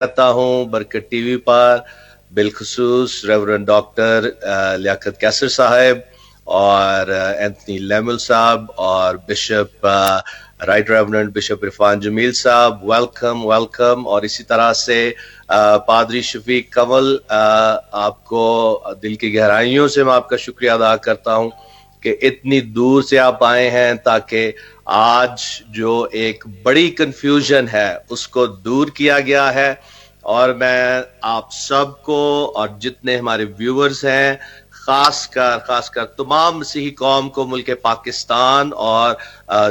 करता हूँ बरकत टीवी पर, बिलखसूस रेवरेंड डॉक्टर लियाकत कैसर साहब और एंथनी लेमुल साहब और bishop right reverend bishop Irfan Jameel साहब, वेलकम वेलकम। और इसी तरह से पादरी शफीक कमल, आपको दिल की गहराइयों से मैं आपका शुक्रिया अदा करता हूँ कि इतनी दूर से आप आए हैं ताकि आज जो एक बड़ी कंफ्यूजन है उसको दूर किया गया है। और मैं आप सबको और जितने हमारे व्यूअर्स हैं, खासकर तमाम मसीही कौम को, मुल्क पाकिस्तान और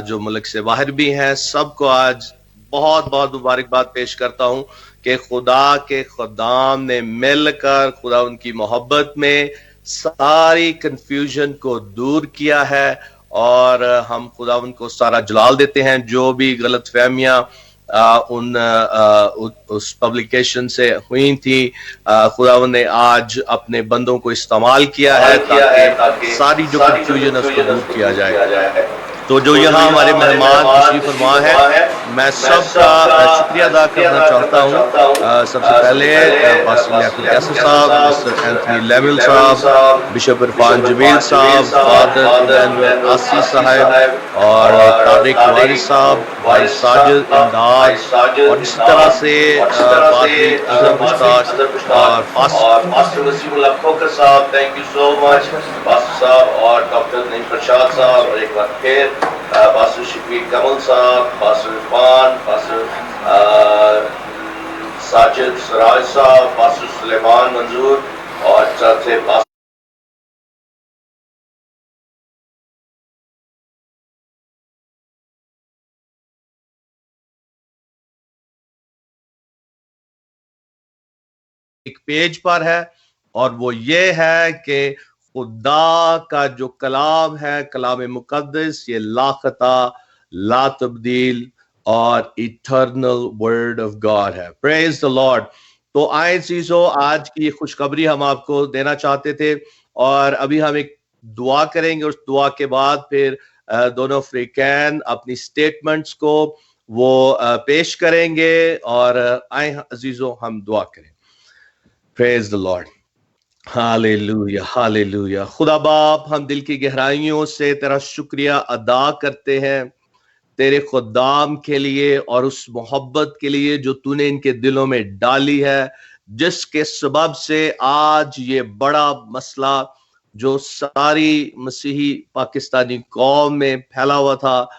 जो मुल्क से बाहर भी हैं, सबको आज बहुत बहुत मुबारकबाद पेश करता हूं कि खुदा के खुदाम ने मिलकर खुदा उनकी मोहब्बत में सारी कंफ्यूजन को दूर किया है। और हम खुदा उनको सारा जलाल देते हैं। जो भी गलत फहमियां उस पब्लिकेशन से हुई थी, खुदा ने आज अपने बंदों को इस्तेमाल किया है ताकि सारी जो कंफ्यूजन है उसको दूर किया जाए। तो जो यहाँ हमारे मेहमान तशरीफ फरमा है, मैं सबका शुक्रिया अदा करना चाहता हूँ। सबसे पहले पास्टर लियाकत कैसर साहब, मिस्टर एंथनी लेमुल साहब, बिशप इरफान जमील साहब, फादर इमैनुअल आसी साहब और तारिक वारिस साहब, भाई साजिद इमदाद और इसी तरह से पादरी अजहर मुश्ताक और पास्टर वसीमुल्लाह खोकर साहब, thank you so much pastor साहब, और डॉक्टर नईम प्रसाद साहब, और एक बार फिर पास्टर शफीक कमल साहब, पास्टर इरफान, पास्टर साजिद सराज साहब, पास्टर सुलेमान मंजूर और चौथे पास्टर एक पेज पर है, और वो ये है कि खुदा का जो कलाम है, कलाम मुकद्दस, ये लाखता, ला तब्दील और इटर्नल वर्ड ऑफ गॉड है। Praise the Lord. तो आए चीजों, आज की खुशखबरी हम आपको देना चाहते थे, और अभी हम एक दुआ करेंगे। उस दुआ के बाद फिर दोनों फ्रीकैन अपनी स्टेटमेंट्स को वो पेश करेंगे। और आए अजीजों, हम दुआ करें। Praise the Lord, hallelujah hallelujah. खुदा बाप, हम दिल की गहराइयों से तेरा शुक्रिया अदा करते हैं तेरे खुदाम के लिए और उस मोहब्बत के लिए जो तूने इनके दिलों में डाली है, जिसके सबब से आज ये बड़ा मसला जो सारी मसीही पाकिस्तानी कौम में फैला हुआ था,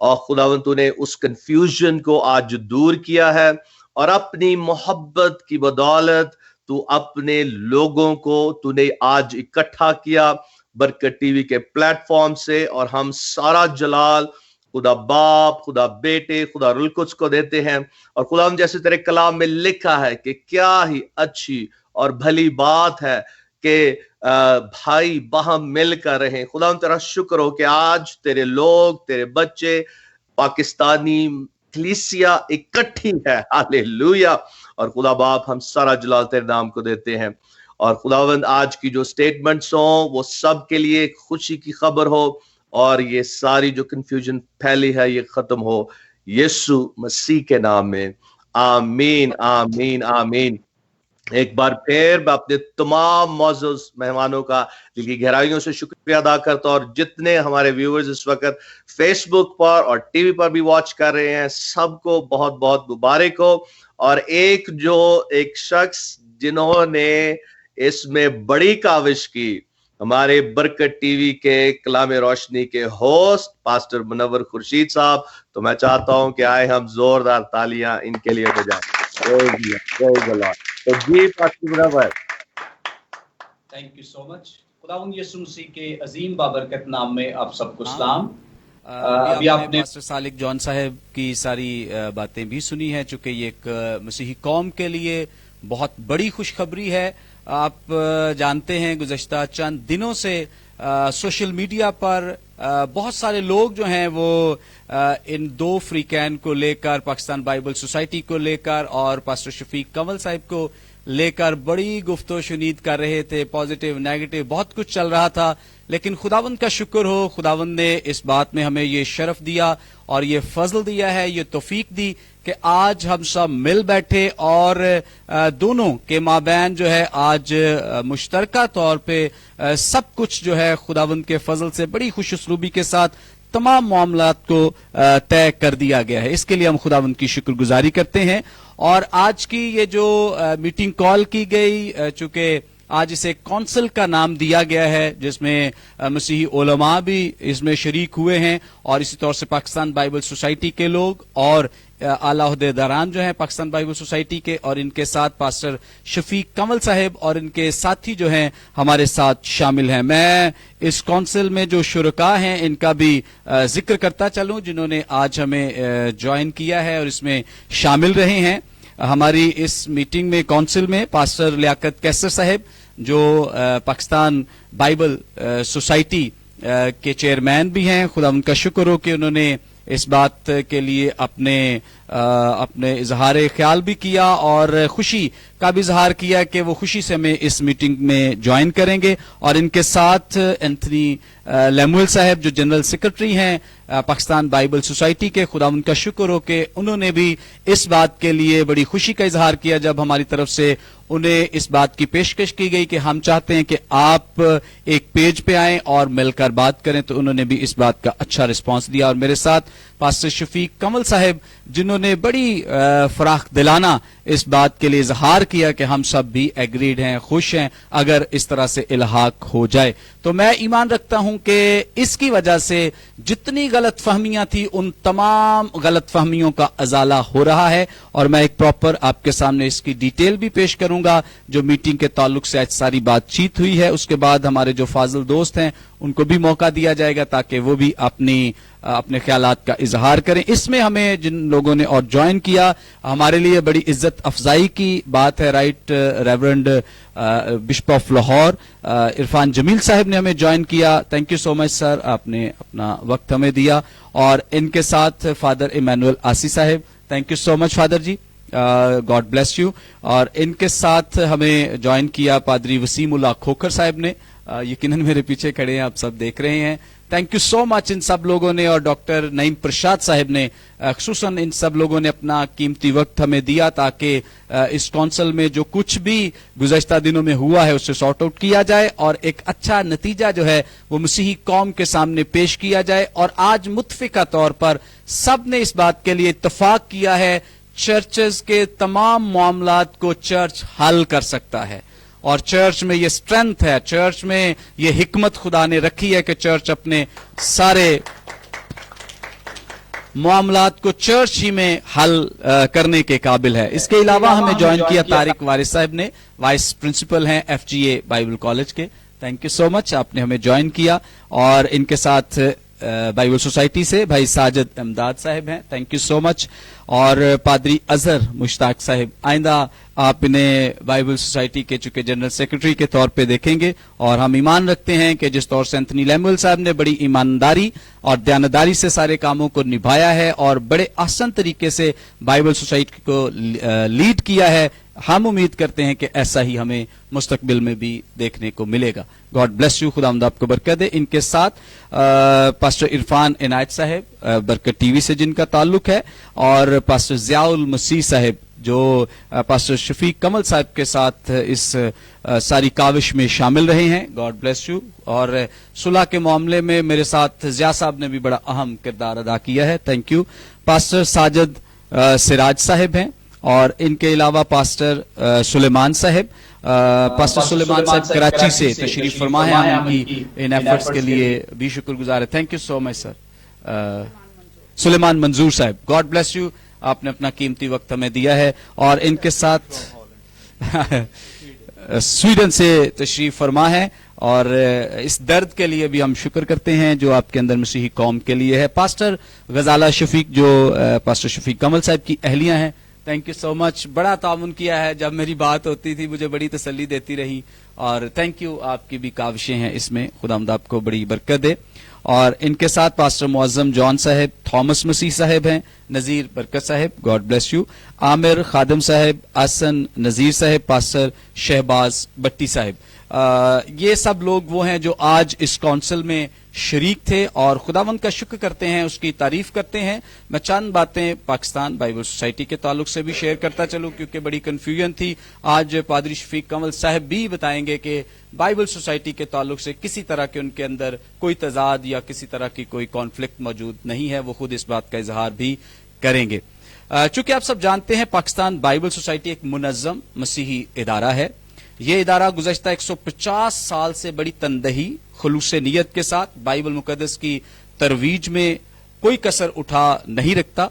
और खुदावंद तूने उस कंफ्यूजन को आज दूर किया है। और अपनी मोहब्बत की बदौलत तू अपने लोगों को तूने आज इकट्ठा किया बरकत टीवी के प्लेटफॉर्म से, और हम सारा जलाल खुदा बाप, खुदा बेटे, खुदा रुल कुद्स को देते हैं। और खुदा, हम जैसे तेरे कलाम में लिखा है कि क्या ही अच्छी और भली बात है कि भाई बाहम मिलकर रहें। खुदा, हम तेरा शुक्र हो कि आज तेरे लोग, तेरे बच्चे, पाकिस्तानी कलीसिया इकट्ठी है। हालेलुया। और खुदा बाप, हम सारा जलाल तेरे नाम को देते हैं। और खुदावंद, आज की जो स्टेटमेंट्स हो वो सब के लिए खुशी की खबर हो, और ये सारी जो कंफ्यूजन फैली है ये खत्म हो, यीशु मसीह के नाम में, आमीन आमीन आमीन। एक बार फिर मैं अपने तमाम मौजूद मेहमानों का दिल की गहराइयों से शुक्रिया अदा करता हूं, और जितने हमारे व्यूअर्स इस वक्त फेसबुक पर और टीवी पर भी वॉच कर रहे हैं, सबको बहुत बहुत मुबारक हो। और एक शख्स जिन्होंने इसमें बड़ी काविश की, हमारे बरकत टीवी के कलाम रोशनी के होस्ट पास्टर मुनव्वर खुर्शीद साहब, तो मैं चाहता हूं कि आए हम जोरदार तालियां इनके लिए बजाएं। तो जी pastor Munawwar, thank you so much. खुदावंद यीशु मसीह के अजीम बाबरकत नाम में आप सबको सलाम। अभी आपने पास्टर सालिक जॉन साहब की सारी बातें भी सुनी है, चूंकि ये एक मसीही कौम के लिए बहुत बड़ी खुशखबरी है। आप जानते हैं गुज़श्ता चंद दिनों से सोशल मीडिया पर बहुत सारे लोग जो हैं वो इन दो फ्रीकैन को लेकर, पाकिस्तान बाइबल सोसाइटी को लेकर और पास्टर शफीक कमल साहब को लेकर बड़ी गुफ्तो शुनीद कर रहे थे, पॉजिटिव नेगेटिव बहुत कुछ चल रहा था, लेकिन खुदावंद का शुक्र हो, खुदावंद ने इस बात में हमें ये शरफ दिया और ये फजल दिया है, ये तौफीक दी कि आज हम सब मिल बैठे और दोनों के माबैन जो है आज मुश्तरका तौर पे सब कुछ जो है खुदावंद के फजल से बड़ी खुश उसलूबी के साथ तमाम मामलात को तय कर दिया गया है। इसके लिए हम खुदावंद की शुक्रगुजारी करते हैं। और आज की ये जो मीटिंग कॉल की गई, चूंकि आज इसे कौंसिल का नाम दिया गया है, जिसमें मसीही उलमा भी इसमें शरीक हुए हैं और इसी तौर से पाकिस्तान बाइबल सोसाइटी के लोग और आला ओहदेदारान जो हैं पाकिस्तान बाइबल सोसाइटी के, और इनके साथ पास्टर शफीक कमल साहब और इनके साथी जो हैं हमारे साथ शामिल हैं। मैं इस कौंसिल में जो शुरका हैं इनका भी जिक्र करता चलूं, जिन्होंने आज हमें ज्वाइन किया है और इसमें शामिल रहे हैं। हमारी इस मीटिंग में कौंसिल में पास्टर लियाकत कैसर साहब जो पाकिस्तान बाइबल सोसाइटी के चेयरमैन भी हैं, खुदा उनका शुक्र हो कि उन्होंने इस बात के लिए अपने इजहार ख्याल भी किया और खुशी का भी इजहार किया कि वो खुशी से हमें इस मीटिंग में ज्वाइन करेंगे। और इनके साथ एंथनी लेमुएल साहब जो जनरल सेक्रेटरी हैं पाकिस्तान बाइबल सोसाइटी के, खुदा उनका शुक्र हो कि उन्होंने भी इस बात के लिए बड़ी खुशी का इजहार किया जब हमारी तरफ से उन्हें इस बात की पेशकश की गई कि हम चाहते हैं कि आप एक पेज पे आएं और मिलकर बात करें, तो उन्होंने भी इस बात का अच्छा रिस्पांस दिया। और मेरे साथ पास्टर शफीक कमल साहब जिन्होंने बड़ी फराख दिलाना इस बात के लिए इजहार किया कि हम सब भी एग्रीड हैं, खुश हैं अगर इस तरह से इल्हाक हो जाए। तो मैं ईमान रखता हूं कि इसकी वजह से जितनी गलत फहमियां थी उन तमाम गलत फहमियों का अजाला हो रहा है। और मैं एक प्रॉपर आपके सामने इसकी डिटेल भी पेश करूंगा जो मीटिंग के ताल्लुक से आज सारी बातचीत हुई है। उसके बाद हमारे जो फाजिल दोस्त हैं उनको भी मौका दिया जाएगा ताकि वो भी अपने ख्यालात का इजहार करें। इसमें हमें जिन लोगों ने और ज्वाइन किया, हमारे लिए बड़ी इज्जत अफजाई की बात है। Right reverend bishop of Lahore Irfan Jameel साहब ने हमें ज्वाइन किया। Thank you so much sir, आपने अपना वक्त हमें दिया। और इनके साथ फादर इमैनुअल आसी साहब, thank you so much father ji, God bless you. और इनके साथ हमें ज्वाइन किया पादरी वसीमुल्लाह खोखर साहब ने, यकीनन मेरे पीछे खड़े हैं, आप सब देख रहे हैं। Thank you so much in सब लोगों ने। और डॉक्टर नईम प्रसाद साहब ने, खुसूसन इन सब लोगों ने अपना कीमती वक्त हमें दिया ताकि इस कौंसिल में जो कुछ भी गुज़श्ता दिनों में हुआ है उससे सॉर्ट आउट किया जाए और एक अच्छा नतीजा जो है वो मसीही कौम के सामने पेश किया जाए। और आज मुत्फिका तौर पर सब ने इस बात के लिए इत्तफाक किया है चर्चेस के तमाम मामलात को चर्च हल कर सकता है और चर्च में ये स्ट्रेंथ है, चर्च में ये हिकमत खुदा ने रखी है कि चर्च अपने सारे मामलात को चर्च ही में हल करने के काबिल है। इसके अलावा हमें ज्वाइन किया तारिक वारिस साहब ने, वाइस प्रिंसिपल हैं FGA बाइबल कॉलेज के। थैंक यू सो मच, आपने हमें ज्वाइन किया। और इनके साथ बाइबल सोसाइटी से भाई साजिद अमदाद साहब हैं, थैंक यू सो मच। और पादरी अजहर मुश्ताक साहब, आइंदा आप इन्हें बाइबल सोसाइटी के चूंकि जनरल सेक्रेटरी के तौर पे देखेंगे और हम ईमान रखते हैं कि जिस तौर से एंथनी लेमुएल साहब ने बड़ी ईमानदारी और दयानतदारी से सारे कामों को निभाया है और बड़े आसान तरीके से बाइबल सोसाइटी को लीड किया है, हम उम्मीद करते हैं कि ऐसा ही हमें मुस्तकबिल में भी देखने को मिलेगा। गॉड ब्लेस यू, खुदा आपको बरकत दे। इनके साथ पास्टर इरफान इनायत साहब बरकत टीवी से जिनका ताल्लुक है, और पास्टर जियाउल मसीह साहब जो पास्टर शफीक कमल साहब के साथ इस सारी काविश में शामिल रहे हैं। God bless you. और सुलह के मामले में मेरे साथ जिया साहब ने भी बड़ा अहम किरदार अदा किया है, thank you. Pastor Sajid Siraj साहब हैं और इनके अलावा पास्टर सुलेमान साहब, पास्टर सुलेमान साहब कराची से तशरीफ फरमा है, हम उनकी इन एफर्ट्स के लिए भी शुक्रगुजार है। Thank you so much sir. Suleman Manzoor साहब, गॉड ब्लेस यू, आपने अपना कीमती वक्त हमें दिया है। और इनके साथ स्वीडन से तशरीफ फरमा है और इस दर्द के लिए भी हम शुक्र करते हैं जो आपके अंदर मसीही कौम के लिए है। पास्टर गजाला शफीक जो पास्टर शफीक कमल साहब की अहलियां हैं, थैंक यू सो मच, बड़ा ताउन किया है, जब मेरी बात होती थी मुझे बड़ी तसल्ली देती रही اور تھینک یو, آپ کی بھی کاوشیں ہیں اس میں, خداوند آپ کو بڑی برکت دے. اور ان کے ساتھ پاسٹر معظم جان صاحب, تھامس مسیح صاحب ہیں, نذیر برکت صاحب, گاڈ بلیس یو, عامر خادم صاحب, آسن نذیر صاحب, پاسٹر شہباز بٹی صاحب. یہ سب لوگ وہ ہیں جو آج اس کونسل میں شریک تھے اور خداوند کا شکر کرتے ہیں, اس کی تعریف کرتے ہیں. میں چند باتیں پاکستان بائبل سوسائٹی کے تعلق سے بھی شیئر کرتا چلوں کیونکہ بڑی کنفیوژن تھی. آج پادری شفیق کمل صاحب بھی بتائیں گے کہ بائبل سوسائٹی کے تعلق سے کسی طرح کے ان کے اندر کوئی تضاد یا کسی طرح کی کوئی کانفلکٹ موجود نہیں ہے, وہ خود اس بات کا اظہار بھی کریں گے. چونکہ آپ سب جانتے ہیں پاکستان بائبل سوسائٹی ایک منظم مسیحی ادارہ ہے. یہ ادارہ گزشتہ 150 سال سے بڑی تندہی, خلوص نیت کے ساتھ بائبل مقدس کی ترویج میں کوئی کسر اٹھا نہیں رکھتا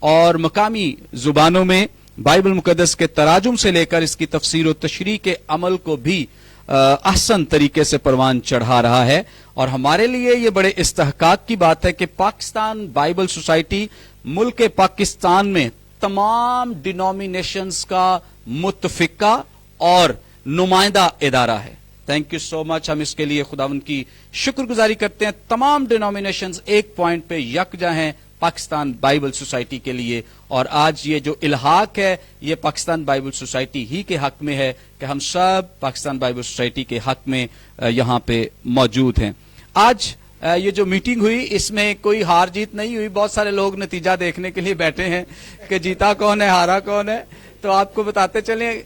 اور مقامی زبانوں میں بائبل مقدس کے تراجم سے لے کر اس کی تفسیر و تشریح کے عمل کو بھی احسن طریقے سے پروان چڑھا رہا ہے. اور ہمارے لیے یہ بڑے استحقاق کی بات ہے کہ پاکستان بائبل سوسائٹی ملک پاکستان میں تمام ڈینومینیشنز کا متفقہ اور نمائندہ ادارہ ہے. تھینک یو سو مچ, ہم اس کے لیے خداوند کی شکر گزاری کرتے ہیں. تمام ڈینومینیشنز ایک پوائنٹ پہ یکجا ہیں پاکستان بائبل سوسائٹی کے لیے, اور آج یہ جو الحاق ہے یہ پاکستان بائبل سوسائٹی ہی کے حق میں ہے کہ ہم سب پاکستان بائبل سوسائٹی کے حق میں یہاں پہ موجود ہیں. آج یہ جو میٹنگ ہوئی اس میں کوئی ہار جیت نہیں ہوئی. بہت سارے لوگ نتیجہ دیکھنے کے لیے بیٹھے ہیں کہ جیتا کون ہے, ہارا کون ہے. تو آپ کو بتاتے چلیں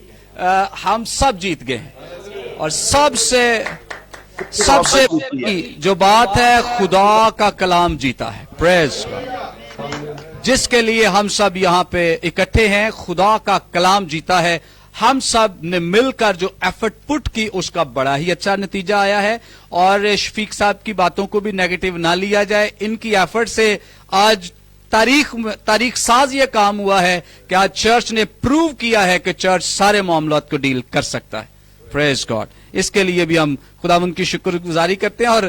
ہم سب جیت گئے ہیں, اور سب سے جو بات ہے خدا کا کلام جیتا ہے. پریز جس کے لیے ہم سب یہاں پہ اکٹھے ہیں, خدا کا کلام جیتا ہے. ہم سب نے مل کر جو ایفرٹ پٹ کی اس کا بڑا ہی اچھا نتیجہ آیا ہے. اور شفیق صاحب کی باتوں کو بھی نیگیٹو نہ لیا جائے, ان کی ایفرٹ سے آج تاریخ ساز یہ کام ہوا ہے کہ آج چرچ نے پروو کیا ہے کہ چرچ سارے معاملات کو ڈیل کر سکتا ہے. پریز گاڈ. اس کے لیے بھی ہم خداوند کی شکر گزاری کرتے ہیں, اور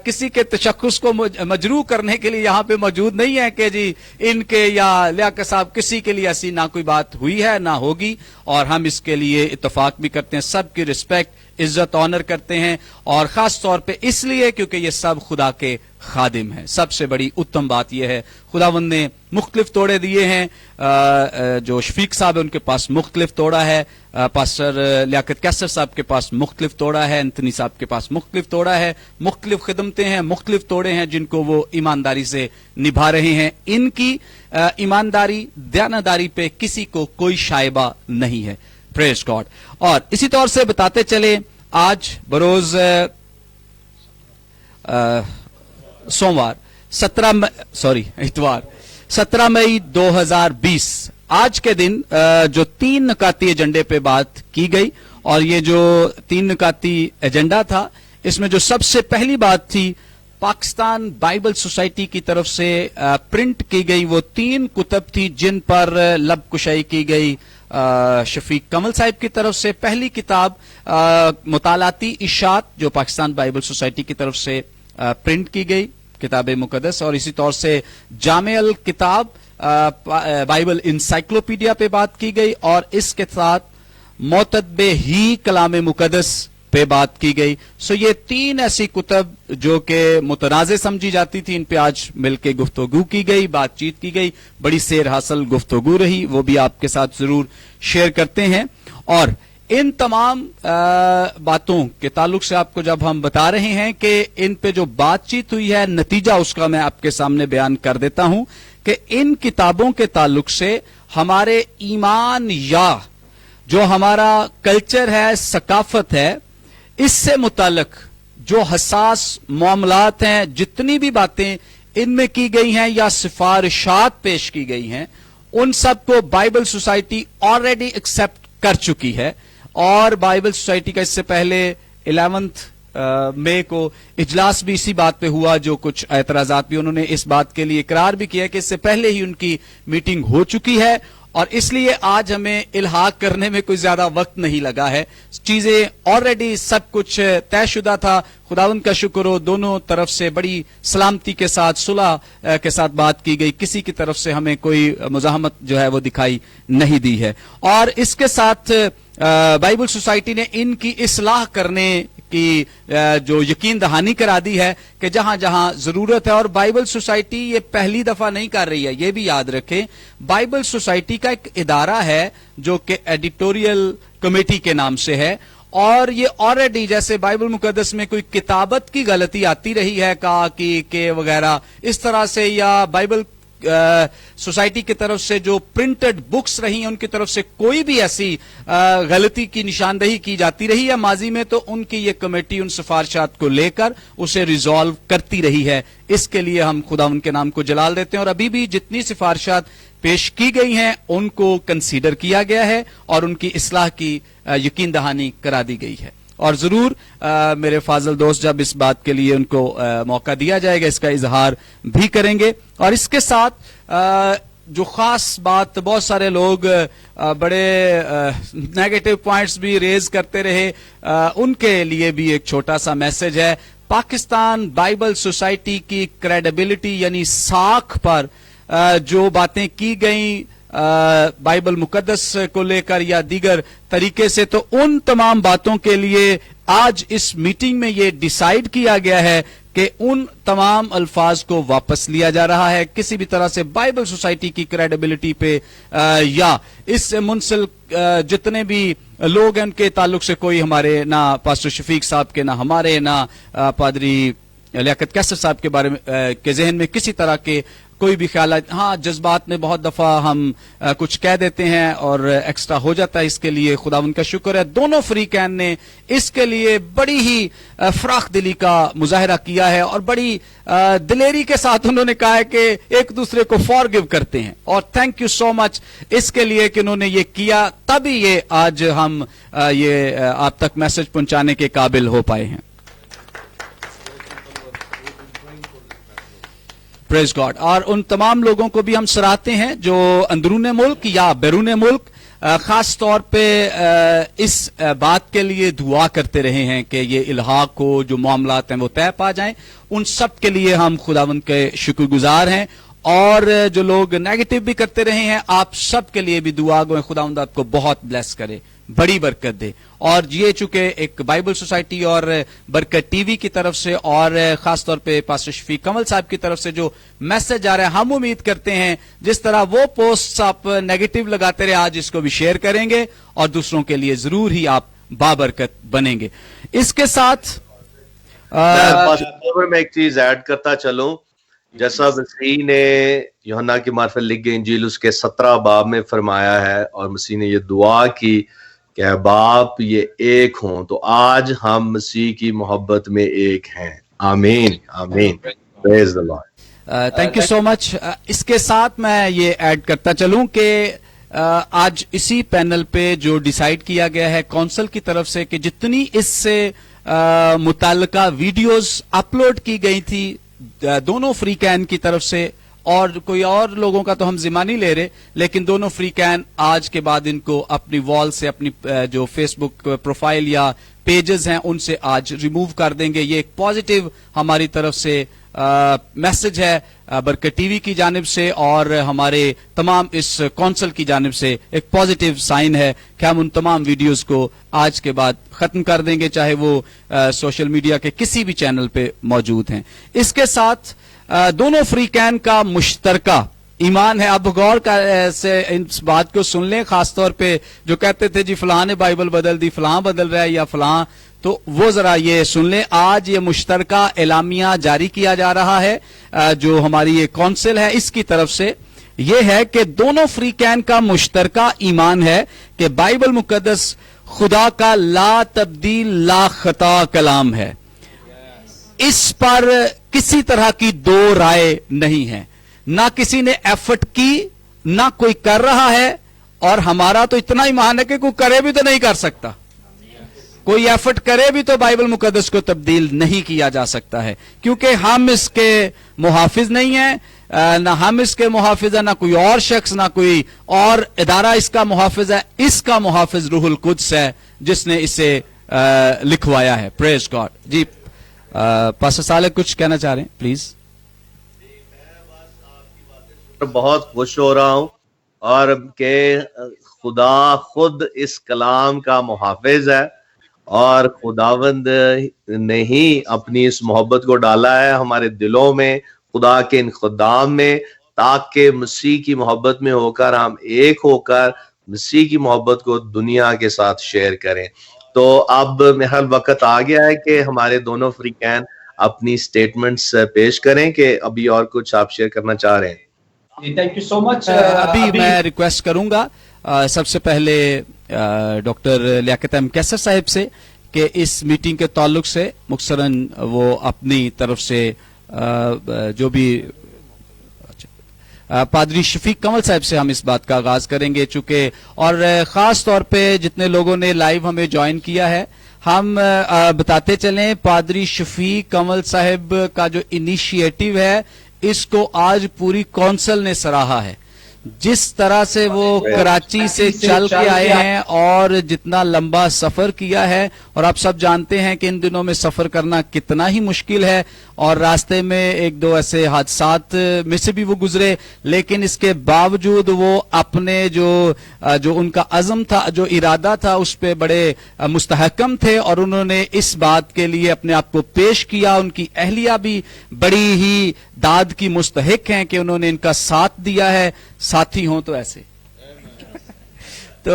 کسی کے تشخص کو مجروح کرنے کے لیے یہاں پہ موجود نہیں ہے کہ جی ان کے یا لیاقت صاحب کسی کے لیے ایسی نہ کوئی بات ہوئی ہے نہ ہوگی, اور ہم اس کے لیے اتفاق بھی کرتے ہیں. سب کی رسپیکٹ, عزت, آنر کرتے ہیں, اور خاص طور پہ اس لیے کیونکہ یہ سب خدا کے خادم ہیں. سب سے بڑی اتم بات یہ ہے خداوند نے مختلف توڑے دیے ہیں. جو شفیق صاحب ہے ان کے پاس مختلف توڑا ہے, پاسٹر لیاقت کیسر صاحب کے پاس مختلف توڑا ہے, انتنی صاحب کے پاس مختلف توڑا ہے. مختلف خدمتیں ہیں, مختلف توڑے ہیں جن کو وہ ایمانداری سے نبھا رہے ہیں. ان کی ایمانداری, دیانتداری پہ کسی کو کوئی شائبہ نہیں ہے. پریز گاڈ. اور اسی طور سے بتاتے چلے آج بروز سوموار 17 مئی 2020 آج کے دن جو 3 نکاتی ایجنڈے پہ بات کی گئی, اور یہ جو 3 نکاتی ایجنڈا تھا اس میں جو سب سے پہلی بات تھی پاکستان بائبل سوسائٹی کی طرف سے پرنٹ کی گئی وہ 3 کتب تھی جن پر لب کشائی کی گئی. شفیق کمل صاحب کی طرف سے پہلی کتاب مطالعاتی اشاعت جو پاکستان بائبل سوسائٹی کی طرف سے پرنٹ کی گئی, کتاب مقدس, اور اسی طور سے جامع الکتاب بائبل انسائکلوپیڈیا پہ بات کی گئی, اور اس کے ساتھ معتدب ہی کلام مقدس پہ بات کی گئی. سو یہ 3 ایسی کتب جو کہ متنازع سمجھی جاتی تھی, ان پہ آج مل کے گفتگو کی گئی, بات چیت کی گئی, بڑی سیر حاصل گفتگو رہی, وہ بھی آپ کے ساتھ ضرور شیئر کرتے ہیں. اور ان تمام باتوں کے تعلق سے آپ کو جب ہم بتا رہے ہیں کہ ان پہ جو بات چیت ہوئی ہے, نتیجہ اس کا میں آپ کے سامنے بیان کر دیتا ہوں کہ ان کتابوں کے تعلق سے ہمارے ایمان یا جو ہمارا کلچر ہے, ثقافت ہے, اس سے متعلق جو حساس معاملات ہیں, جتنی بھی باتیں ان میں کی گئی ہیں یا سفارشات پیش کی گئی ہیں, ان سب کو بائبل سوسائٹی آلریڈی ایکسپٹ کر چکی ہے. اور بائبل سوسائٹی کا اس سے پہلے 11 مئی کو اجلاس بھی اسی بات پہ ہوا, جو کچھ اعتراضات بھی انہوں نے اس بات کے لیے اقرار بھی کیا کہ اس سے پہلے ہی ان کی میٹنگ ہو چکی ہے, اور اس لیے آج ہمیں الحاق کرنے میں کوئی زیادہ وقت نہیں لگا ہے. چیزیں آلریڈی سب کچھ طے شدہ تھا. خداوند کا شکر ہو, دونوں طرف سے بڑی سلامتی کے ساتھ, صلح کے ساتھ بات کی گئی. کسی کی طرف سے ہمیں کوئی مزاحمت جو ہے وہ دکھائی نہیں دی ہے. اور اس کے ساتھ बाइबल सोसाइटी ने इनकी इस्लाह करने की जो यकीन दहानी करा दी है कि जहां जहां जरूरत है। और बाइबल सोसाइटी ये पहली दफा नहीं कर रही है, ये भी याद रखें। बाइबल सोसाइटी का एक इदारा है जो कि एडिटोरियल कमेटी के नाम से है, और ये ऑलरेडी जैसे बाइबल मुकद्दस में कोई किताबत की गलती आती रही है का की के वगैरह इस तरह से, या बाइबल सोसाइटी की तरफ से जो प्रिंटेड बुक्स रही उनकी तरफ से कोई भी ऐसी गलती की निशानदही की जाती रही है माजी में, तो उनकी ये कमेटी उन सिफारिशात को लेकर उसे रिजॉल्व करती रही है। इसके लिए हम खुदा उनके नाम को जलाल देते हैं। और अभी भी जितनी सिफारिशात पेश की गई हैं उनको कंसीडर किया गया है और उनकी इस्लाह की यकीन दहानी करा दी गई है। और जरूर मेरे फाजल दोस्त जब इस बात के लिए उनको मौका दिया जाएगा इसका इजहार भी करेंगे। और इसके साथ जो खास बात, बहुत सारे लोग बड़े नेगेटिव पॉइंट्स भी रेज करते रहे, उनके लिए भी एक छोटा सा मैसेज है। पाकिस्तान बाइबल सोसाइटी की क्रेडिबिलिटी यानी साख पर जो बातें की गई बाइबल मुकद्दस को लेकर या दीगर तरीके से, तो उन तमाम बातों के लिए आज इस मीटिंग में ये डिसाइड किया गया है कि उन तमाम अल्फाज को वापस लिया जा रहा है। किसी भी तरह से बाइबल सोसाइटी की क्रेडिबिलिटी पे या इस मुंसलिक जितने भी लोग हैं उनके ताल्लुक से कोई हमारे ना पास्टर शफीक साहब के, ना हमारे, ना पादरी लियाकत कैसर साहब के बारे में के जहन में किसी तरह के कोई भी ख्याल। हाँ, जज्बात में बहुत दफा हम कुछ कह देते हैं और एक्स्ट्रा हो जाता है, इसके लिए खुदा उनका शुक्र है। दोनों फ्रीकैन ने इसके लिए बड़ी ही फराख दिली का मुजाहरा किया है और बड़ी दिलेरी के साथ उन्होंने कहा है कि एक दूसरे को फॉरगिव करते हैं। और थैंक यू सो मच इसके लिए कि उन्होंने ये किया, तभी ये आज हम ये आप तक मैसेज पहुंचाने के काबिल हो पाए हैं। Praise God. और उन तमाम लोगों को भी हम सराहते हैं जो अंदरून मुल्क या बैरून मुल्क खास तौर पे इस बात के लिए दुआ करते रहे हैं कि ये इल्हाक को जो मामलात हैं वो तय पा जाएं। उन सब के लिए हम खुदावंद के शुक्रगुजार हैं। और जो लोग नेगेटिव भी करते रहे हैं, आप सब के लिए भी दुआ गो, खुदावंद आपको बहुत ब्लेस करे, बड़ी बरकत दे। और ये चूंकि एक बाइबल सोसाइटी और बरकत टीवी की तरफ से और खास तौर पे पास्टर शफीक कमल साहब की तरफ से जो मैसेज आ रहा है, हम उम्मीद करते हैं जिस तरह वो पोस्ट आप नेगेटिव लगाते रहे, आज इसको भी शेयर करेंगे और दूसरों के लिए जरूर ही आप बाबरकत बनेंगे। इसके साथ मैं एक चीज ऐड करता चलूं, जैसा मसीह ने यूहन्ना की मार्फत लिख गई इंजील उसके 17 बाब में फरमाया है, और मसीह ने ये दुआ की कि बाप ये एक हों, तो आज हम मसीह की मोहब्बत में एक हैं। आमीन आमीन, praise the Lord. Thank you so much. इसके साथ मैं ये ऐड करता चलूं कि आज इसी पैनल पे जो डिसाइड किया गया है काउंसिल की तरफ से कि जितनी इससे मुताल्लिका वीडियोस अपलोड की गई थी दोनों फ्री कैन की तरफ से, और कोई और लोगों का तो हम जिम्मा नहीं ले रहे, लेकिन दोनों फ्री कैन आज के बाद इनको अपनी वॉल से, अपनी जो फेसबुक प्रोफाइल या पेजेस हैं उनसे आज रिमूव कर देंगे। ये एक पॉजिटिव हमारी तरफ से मैसेज है बरकत टीवी की जानिब से और हमारे तमाम इस काउंसिल की जानिब से एक पॉजिटिव साइन है कि हम उन तमाम वीडियोस को आज के बाद खत्म कर देंगे, चाहे वो सोशल मीडिया के किसी भी चैनल पे मौजूद हैं। इसके साथ दोनों फ्री कैन का मुश्तरका ईमान है। अब गौर से इस बात को सुन लें, खासतौर पे जो कहते थे जी फलां ने बाइबल बदल दी, फलां बदल रहा है या फलां, तो वो जरा ये सुन लें। आज ये मुश्तरका एलामिया जारी किया जा रहा है जो हमारी ये काउंसिल है इसकी तरफ से, ये है कि दोनों फ्री कैन का मुश्तरका ईमान है कि बाइबल मुकद्दस खुदा का ला तब्दील ला खता कलाम है। इस पर किसी तरह की दो राय नहीं है, ना किसी ने एफर्ट की, ना कोई कर रहा है, और हमारा तो इतना ईमान है कि कोई करे भी तो नहीं कर सकता। कोई एफर्ट करे भी तो बाइबल मुकद्दस को तब्दील नहीं किया जा सकता है, क्योंकि हम इसके मुहाफिज नहीं है, ना हम इसके मुहाफिज है, ना कोई और शख्स, ना कोई और इदारा इसका मुहाफिज है। इसका मुहाफिज रूहुल कुद्स है जिसने इसे लिखवाया है। Praise God. जी पास्टर साले कुछ कहना चाह रहे हैं प्लीज। बहुत खुश हो रहा हूं और के خدا خود اس کلام کا محافظ ہے اور خداوند نے ہی اپنی اس محبت کو ڈالا ہے ہمارے دلوں میں خدا کے ان خدام میں، تاکہ مسیح کی محبت میں ہو کر ہم ایک ہو کر مسیح کی محبت کو دنیا کے ساتھ شیئر کریں۔ تو اب محل وقت آ گیا ہے کہ ہمارے دونوں فریقین اپنی سٹیٹمنٹس پیش کریں کہ ابھی اور کچھ آپ شیئر کرنا چاہ رہے ہیں۔ تھینک یو سو مچ۔ ابھی میں ریکویسٹ کروں گا سب سے پہلے ڈاکٹر لیاقت احمد قیصر صاحب سے کہ اس میٹنگ کے تعلق سے مختصراً وہ اپنی طرف سے جو بھی پادری شفیق کمل صاحب سے ہم اس بات کا آغاز کریں گے، چونکہ اور خاص طور پہ جتنے لوگوں نے لائیو ہمیں جوائن کیا ہے، ہم بتاتے چلیں پادری شفیق کمل صاحب کا جو انیشیٹو ہے اس کو آج پوری کونسل نے سراہا ہے۔ جس طرح سے وہ کراچی سے چل کے آئے ہیں اور جتنا لمبا سفر کیا ہے، اور آپ سب جانتے ہیں کہ ان دنوں میں سفر کرنا کتنا ہی مشکل ہے، اور راستے میں ایک دو ایسے حادثات میں سے بھی وہ گزرے، لیکن اس کے باوجود وہ اپنے جو ان کا عزم تھا، جو ارادہ تھا، اس پہ بڑے مستحکم تھے، اور انہوں نے اس بات کے لیے اپنے آپ کو پیش کیا۔ ان کی اہلیہ بھی بڑی ہی داد کی مستحق ہیں کہ انہوں نے ان کا ساتھ دیا ہے، ساتھی ہوں تو ایسے۔ تو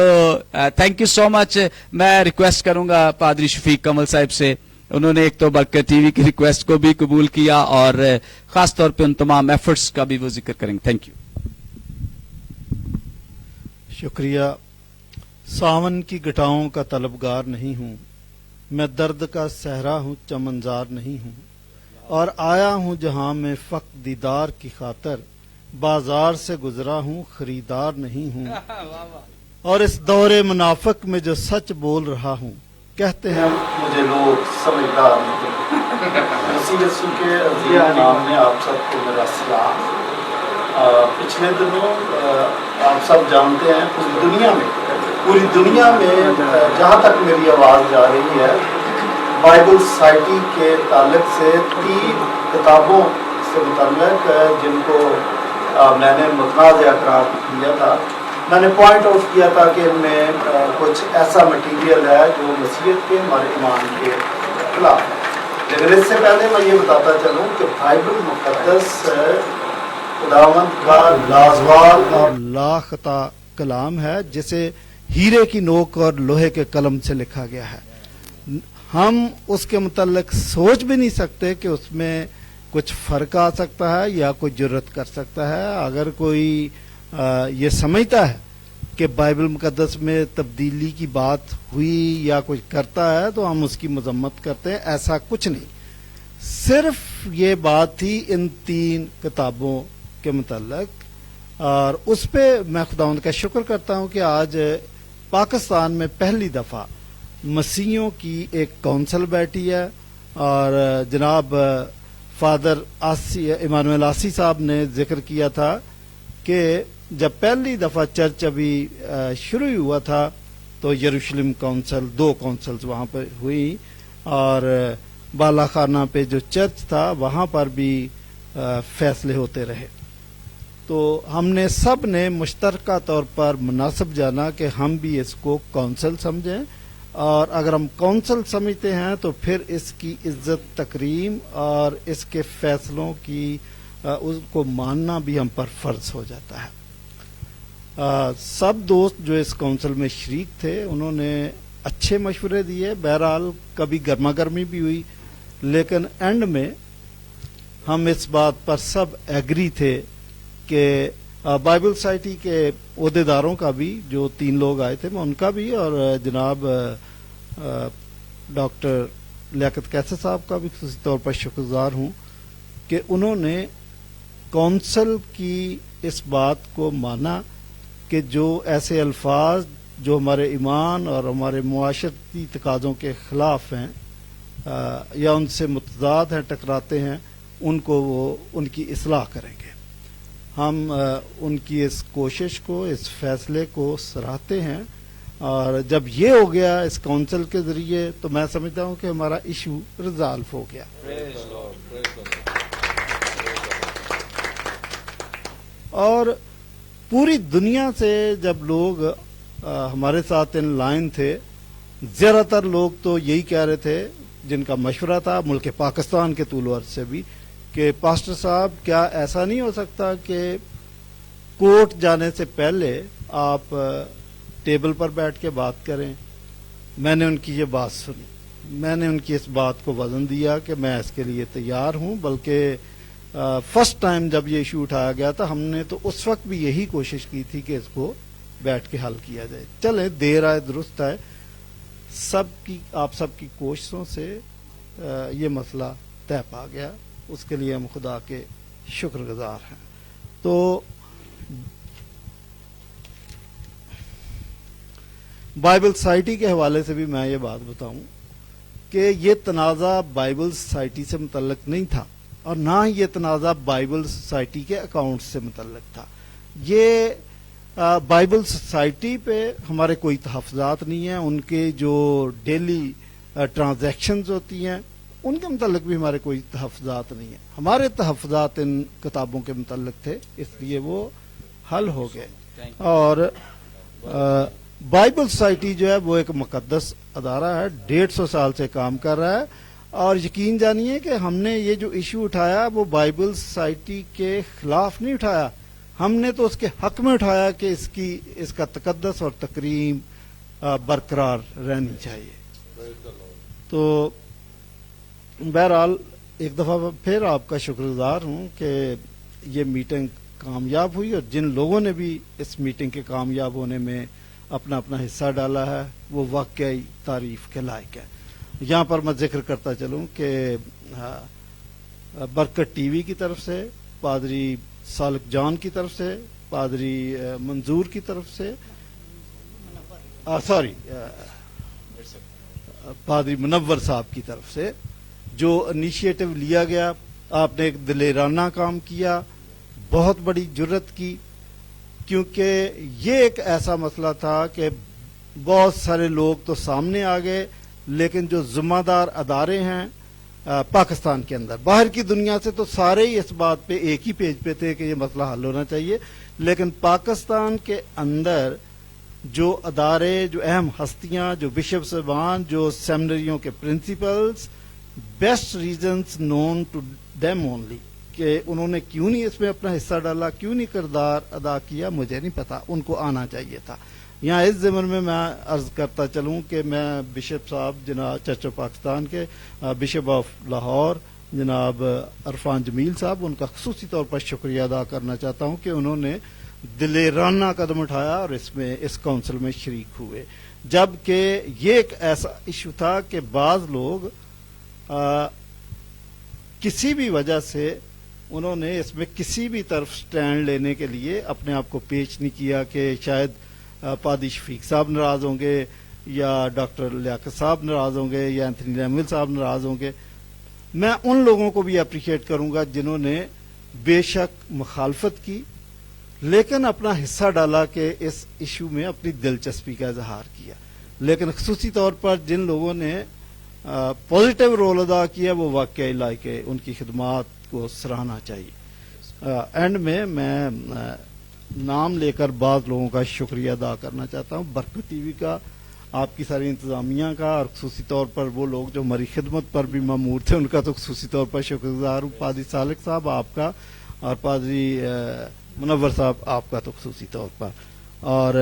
تھینک یو سو مچ۔ میں ریکویسٹ کروں گا پادری شفیق کمل صاحب سے، انہوں نے ایک تو برکت ٹی وی کی ریکویسٹ کو بھی قبول کیا اور خاص طور پہ ان تمام ایفرٹس کا بھی وہ ذکر کریں گے۔ Thank you. شکریہ۔ ساون کی گٹاؤں کا طلبگار نہیں ہوں، میں درد کا صحرا ہوں، چمنزار نہیں ہوں، اور آیا ہوں جہاں میں فقط دیدار کی خاطر، بازار سے گزرا ہوں، خریدار نہیں ہوں، اور اس دور منافق میں جو سچ بول رہا ہوں، کہتے ہیں مجھے لوگ سمجھدار نہیں۔ مسیح یسوع کے عظیم نام میں آپ سب کو میرا سلام۔ پچھلے دنوں آپ سب جانتے ہیں پوری دنیا میں جہاں تک میری آواز جا رہی ہے، بائبل سوسائٹی کے تعلق سے 3 کتابوں سے متعلق جن کو میں نے متنازع قرار دیا تھا، میں نے پوائنٹ آؤٹ کیا تھا کہ ان میں کچھ ایسا مٹیریل ہے جو مسیحیت کے، ہمارے ایمان کے خلاف ہے۔ لیکن اس سے پہلے میں یہ بتاتا چلوں کہ بائبل مقدس خداوند کا لازوال اور لا خطا کلام ہے، جسے ہیرے کی نوک اور لوہے کے قلم سے لکھا گیا ہے۔ ہم اس کے متعلق سوچ بھی نہیں سکتے کہ اس میں کچھ فرق آ سکتا ہے یا کوئی جرت کر سکتا ہے۔ اگر کوئی یہ سمجھتا ہے کہ بائبل مقدس میں تبدیلی کی بات ہوئی یا کچھ کرتا ہے تو ہم اس کی مذمت کرتے ہیں، ایسا کچھ نہیں۔ صرف یہ بات تھی ان 3 کتابوں کے متعلق، اور اس پہ میں خداوند کا شکر کرتا ہوں کہ آج پاکستان میں پہلی دفعہ مسیحیوں کی ایک کونسل بیٹھی ہے، اور جناب فادر ایمانویل آسی صاحب نے ذکر کیا تھا کہ جب پہلی دفعہ چرچ ابھی شروع ہوا تھا تو یروشلم کونسل 2 کونسلز وہاں پہ ہوئی، اور بالا خانہ پہ جو چرچ تھا وہاں پر بھی فیصلے ہوتے رہے۔ تو ہم نے سب نے مشترکہ طور پر مناسب جانا کہ ہم بھی اس کو کونسل سمجھیں، اور اگر ہم کونسل سمجھتے ہیں تو پھر اس کی عزت تکریم اور اس کے فیصلوں کی اس کو ماننا بھی ہم پر فرض ہو جاتا ہے۔ سب دوست جو اس کونسل میں شریک تھے انہوں نے اچھے مشورے دیے، بہرحال کبھی گرما گرمی بھی ہوئی، لیکن اینڈ میں ہم اس بات پر سب ایگری تھے کہ بائبل سوسائٹی کے عہدیداروں کا بھی، جو 3 لوگ آئے تھے، میں ان کا بھی، اور جناب ڈاکٹر لیاقت قیصر صاحب کا بھی خصوصی طور پر شکر گزار ہوں کہ انہوں نے کونسل کی اس بات کو مانا کہ جو ایسے الفاظ جو ہمارے ایمان اور ہمارے معاشرتی تقاضوں کے خلاف ہیں یا ان سے متضاد ہیں، ٹکراتے ہیں، ان کو وہ ان کی اصلاح کریں گے۔ ہم ان کی اس کوشش کو، اس فیصلے کو سراہتے ہیں، اور جب یہ ہو گیا اس کونسل کے ذریعے تو میں سمجھتا ہوں کہ ہمارا ایشو ریزالو ہو گیا۔ اور پوری دنیا سے جب لوگ ہمارے ساتھ ان لائن تھے، زیادہ تر لوگ تو یہی کہہ رہے تھے جن کا مشورہ تھا ملک پاکستان کے طول و عرض سے بھی کہ پاسٹر صاحب کیا ایسا نہیں ہو سکتا کہ کورٹ جانے سے پہلے آپ ٹیبل پر بیٹھ کے بات کریں. میں نے ان کی یہ بات سنی، میں نے ان کی اس بات کو وزن دیا کہ میں اس کے لیے تیار ہوں. بلکہ فرسٹ ٹائم جب یہ ایشو اٹھایا گیا تھا ہم نے تو اس وقت بھی یہی کوشش کی تھی کہ اس کو بیٹھ کے حل کیا جائے. چلیں دیر آئے درست ہے، آپ سب کی کوششوں سے یہ مسئلہ طے پا گیا، اس کے لیے ہم خدا کے شکر گزار ہیں. تو بائبل سوسائٹی کے حوالے سے بھی میں یہ بات بتاؤں کہ یہ تنازع بائبل سوسائٹی سے متعلق نہیں تھا اور نہ ہی یہ تنازع بائبل سوسائٹی کے اکاؤنٹ سے متعلق تھا. یہ بائبل سوسائٹی پہ ہمارے کوئی تحفظات نہیں ہیں، ان کے جو ڈیلی ٹرانزیکشنز ہوتی ہیں ان کے متعلق بھی ہمارے کوئی تحفظات نہیں ہیں. ہمارے تحفظات ان کتابوں کے متعلق تھے، اس لیے وہ حل ہو گئے. اور بائبل سوسائٹی جو ہے وہ ایک مقدس ادارہ ہے، 150 سال سے کام کر رہا ہے. اور یقین جانیے کہ ہم نے یہ جو ایشو اٹھایا وہ بائبل سوسائٹی کے خلاف نہیں اٹھایا، ہم نے تو اس کے حق میں اٹھایا کہ اس کا تقدس اور تکریم برقرار رہنی چاہیے. تو بہرحال ایک دفعہ پھر آپ کا شکر گزار ہوں کہ یہ میٹنگ کامیاب ہوئی، اور جن لوگوں نے بھی اس میٹنگ کے کامیاب ہونے میں اپنا اپنا حصہ ڈالا ہے وہ واقعی تعریف کے لائق ہے. یہاں پر میں ذکر کرتا چلوں کہ برکت ٹی وی کی طرف سے، پادری سالک جان کی طرف سے، پادری منظور کی طرف سے، پادری منور صاحب کی طرف سے جو انیشیٹو لیا گیا، آپ نے ایک دلیرانہ کام کیا، بہت بڑی جرت کی، کیونکہ یہ ایک ایسا مسئلہ تھا کہ بہت سارے لوگ تو سامنے آ گئے لیکن جو ذمہ دار ادارے ہیں پاکستان کے اندر، باہر کی دنیا سے تو سارے ہی اس بات پہ ایک ہی پیج پہ تھے کہ یہ مسئلہ حل ہونا چاہیے، لیکن پاکستان کے اندر جو ادارے، جو اہم ہستیاں، جو بشپ صاحبان، جو سیمنریوں کے principals, best reasons known to them only کہ انہوں نے کیوں نہیں اس میں اپنا حصہ ڈالا، کیوں نہیں کردار ادا کیا، مجھے نہیں پتا، ان کو آنا چاہیے تھا. یہاں اس ضمن میں عرض کرتا چلوں کہ میں بشپ صاحب جناب چرچ آف پاکستان کے بشپ آف لاہور جناب عرفان جمیل صاحب، ان کا خصوصی طور پر شکریہ ادا کرنا چاہتا ہوں کہ انہوں نے دلیرانہ قدم اٹھایا اور اس کونسل میں شریک ہوئے، جبکہ یہ ایک ایسا ایشو تھا کہ بعض لوگ کسی بھی وجہ سے انہوں نے اس میں کسی بھی طرف سٹینڈ لینے کے لیے اپنے آپ کو پیش نہیں کیا کہ شاید پادری شفیق صاحب ناراض ہوں گے یا ڈاکٹر لیاقت صاحب ناراض ہوں گے یا اینتھنی لیمل صاحب ناراض ہوں گے. میں ان لوگوں کو بھی اپریشیٹ کروں گا جنہوں نے بے شک مخالفت کی لیکن اپنا حصہ ڈالا کہ اس ایشو میں اپنی دلچسپی کا اظہار کیا. لیکن خصوصی طور پر جن لوگوں نے پازیٹیو رول ادا کیا وہ واقعی لائق ہے، ان کی خدمات کو سراہنا چاہیے. اینڈ میں نام لے کر بعض لوگوں کا شکریہ ادا کرنا چاہتا ہوں، برکت ٹی وی کا، آپ کی ساری انتظامیہ کا، اور خصوصی طور پر وہ لوگ جو ہماری خدمت پر بھی مامور تھے ان کا تو خصوصی طور پر شکر گزار ہوں. پادری سالک صاحب آپ کا اور پادری منور صاحب آپ کا تو خصوصی طور پر، اور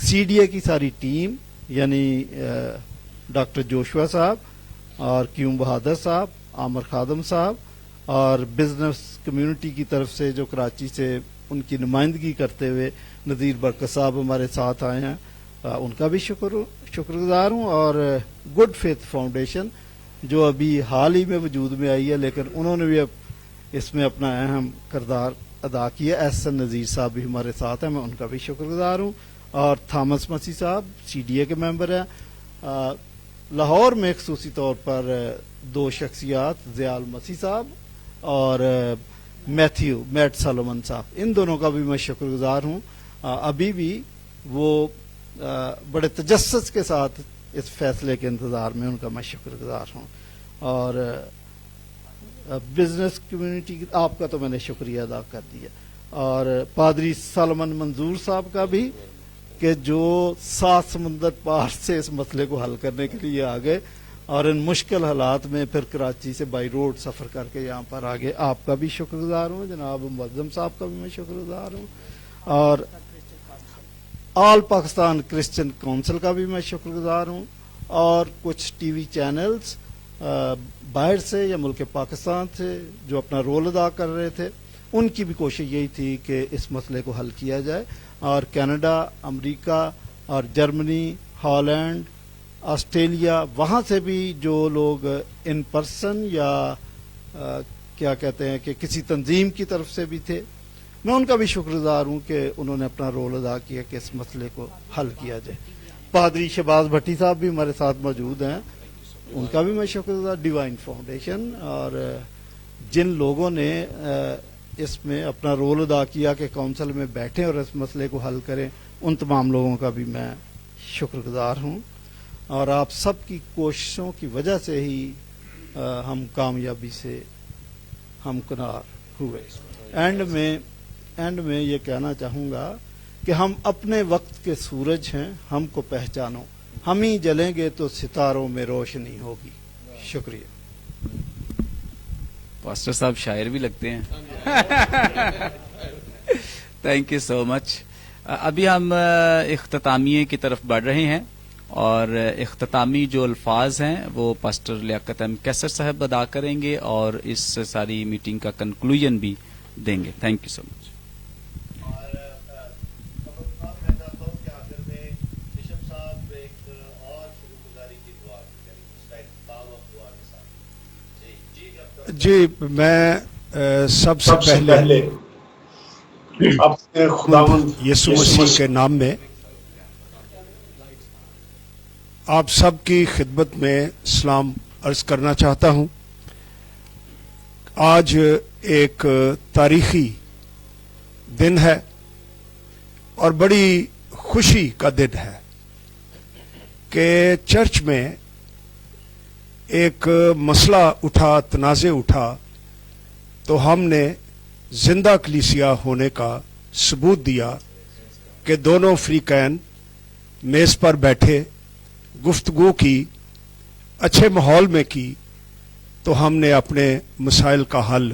سی ڈی اے کی ساری ٹیم یعنی ڈاکٹر جوشوا صاحب اور کیوم بہادر صاحب، عامر خادم صاحب، اور بزنس کمیونٹی کی طرف سے جو کراچی سے ان کی نمائندگی کرتے ہوئے نذیر برکت صاحب ہمارے ساتھ آئے ہیں، ان کا بھی شکر گزار ہوں. اور گڈ فیتھ فاؤنڈیشن جو ابھی حال ہی میں وجود میں آئی ہے لیکن انہوں نے بھی اب اس میں اپنا اہم کردار ادا کیا. ایس این نذیر صاحب بھی ہمارے ساتھ ہیں، میں ان کا بھی شکر گزار ہوں. اور تھامس مسیح صاحب سی ڈی اے کے ممبر ہیں. لاہور میں خصوصی طور پر دو شخصیات، ضیال مسیح صاحب اور میٹ سالومن صاحب، ان دونوں کا بھی میں شکر گزار ہوں. ابھی بھی وہ بڑے تجسس کے ساتھ اس فیصلے کے انتظار میں، ان کا میں شکر گزار ہوں. اور بزنس کمیونٹی آپ کا تو میں نے شکریہ ادا کر دیا. اور پادری سالمن منظور صاحب کا بھی کہ جو 7 سمندر پار سے اس مسئلے کو حل کرنے کے لیے آ گئے اور ان مشکل حالات میں پھر کراچی سے بائی روڈ سفر کر کے یہاں پر آ گئے. آپ کا بھی شکر گزار ہوں, جناب معظم صاحب کا بھی میں شکر گزار ہوں, اور آل پاکستان کرسچن کونسل کا بھی میں شکر گزار ہوں, اور کچھ ٹی وی چینلز باہر سے یا ملک پاکستان سے جو اپنا رول ادا کر رہے تھے, ان کی بھی کوشش یہی تھی کہ اس مسئلے کو حل کیا جائے. اور کینیڈا, امریکہ اور جرمنی, ہالینڈ, آسٹریلیا, وہاں سے بھی جو لوگ ان پرسن یا کیا کہتے ہیں کہ کسی تنظیم کی طرف سے بھی تھے, میں ان کا بھی شکر گزار ہوں کہ انہوں نے اپنا رول ادا کیا کہ اس مسئلے کو حل کیا جائے. پادری شہباز بھٹی صاحب بھی ہمارے ساتھ موجود ہیں, ان کا بھی میں شکر گزار. ڈیوائن فاؤنڈیشن اور جن لوگوں نے اس میں اپنا رول ادا کیا کہ کونسل میں بیٹھیں اور اس مسئلے کو حل کریں, ان تمام لوگوں کا بھی میں شکر گزار ہوں. اور آپ سب کی کوششوں کی وجہ سے ہی ہم کامیابی سے ہمکنار ہوئے. اینڈ میں یہ کہنا چاہوں گا کہ ہم اپنے وقت کے سورج ہیں, ہم کو پہچانو, ہم ہی جلیں گے تو ستاروں میں روشنی ہوگی. شکریہ. پاسٹر صاحب شاعر بھی لگتے ہیں. تھینک یو سو مچ. ابھی ہم اختتامیے کی طرف بڑھ رہے ہیں, اور اختتامی جو الفاظ ہیں وہ پاسٹر لیاقت احمد کیسر صاحب ادا کریں گے اور اس ساری میٹنگ کا کنکلوژن بھی دیں گے. تھینک یو سو مچ. جی, میں سب سے پہلے اپنے خداوند یسوع مسیح کے نام میں آپ سب کی خدمت میں سلام عرض کرنا چاہتا ہوں. آج ایک تاریخی دن ہے اور بڑی خوشی کا دن ہے کہ چرچ میں ایک مسئلہ اٹھا, تنازع اٹھا, تو ہم نے زندہ کلیسیا ہونے کا ثبوت دیا کہ دونوں فریقین میز پر بیٹھے, گفتگو کی, اچھے ماحول میں کی, تو ہم نے اپنے مسائل کا حل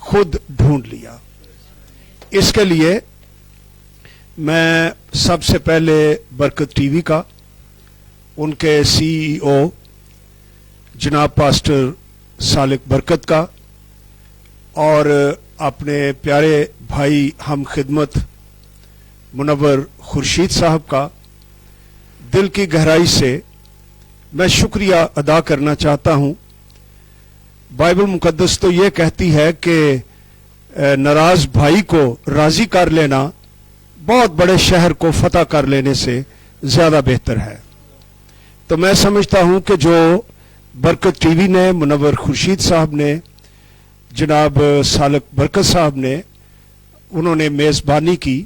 خود ڈھونڈ لیا. اس کے لیے میں سب سے پہلے برکت ٹی وی کا, ان کے سی ای او جناب پاسٹر سالک برکت کا, اور اپنے پیارے بھائی ہم خدمت منور خورشید صاحب کا دل کی گہرائی سے میں شکریہ ادا کرنا چاہتا ہوں. بائبل مقدس تو یہ کہتی ہے کہ ناراض بھائی کو راضی کر لینا بہت بڑے شہر کو فتح کر لینے سے زیادہ بہتر ہے. تو میں سمجھتا ہوں کہ جو برکت ٹی وی نے, منور خورشید صاحب نے, جناب سالک برکت صاحب نے, انہوں نے میزبانی کی,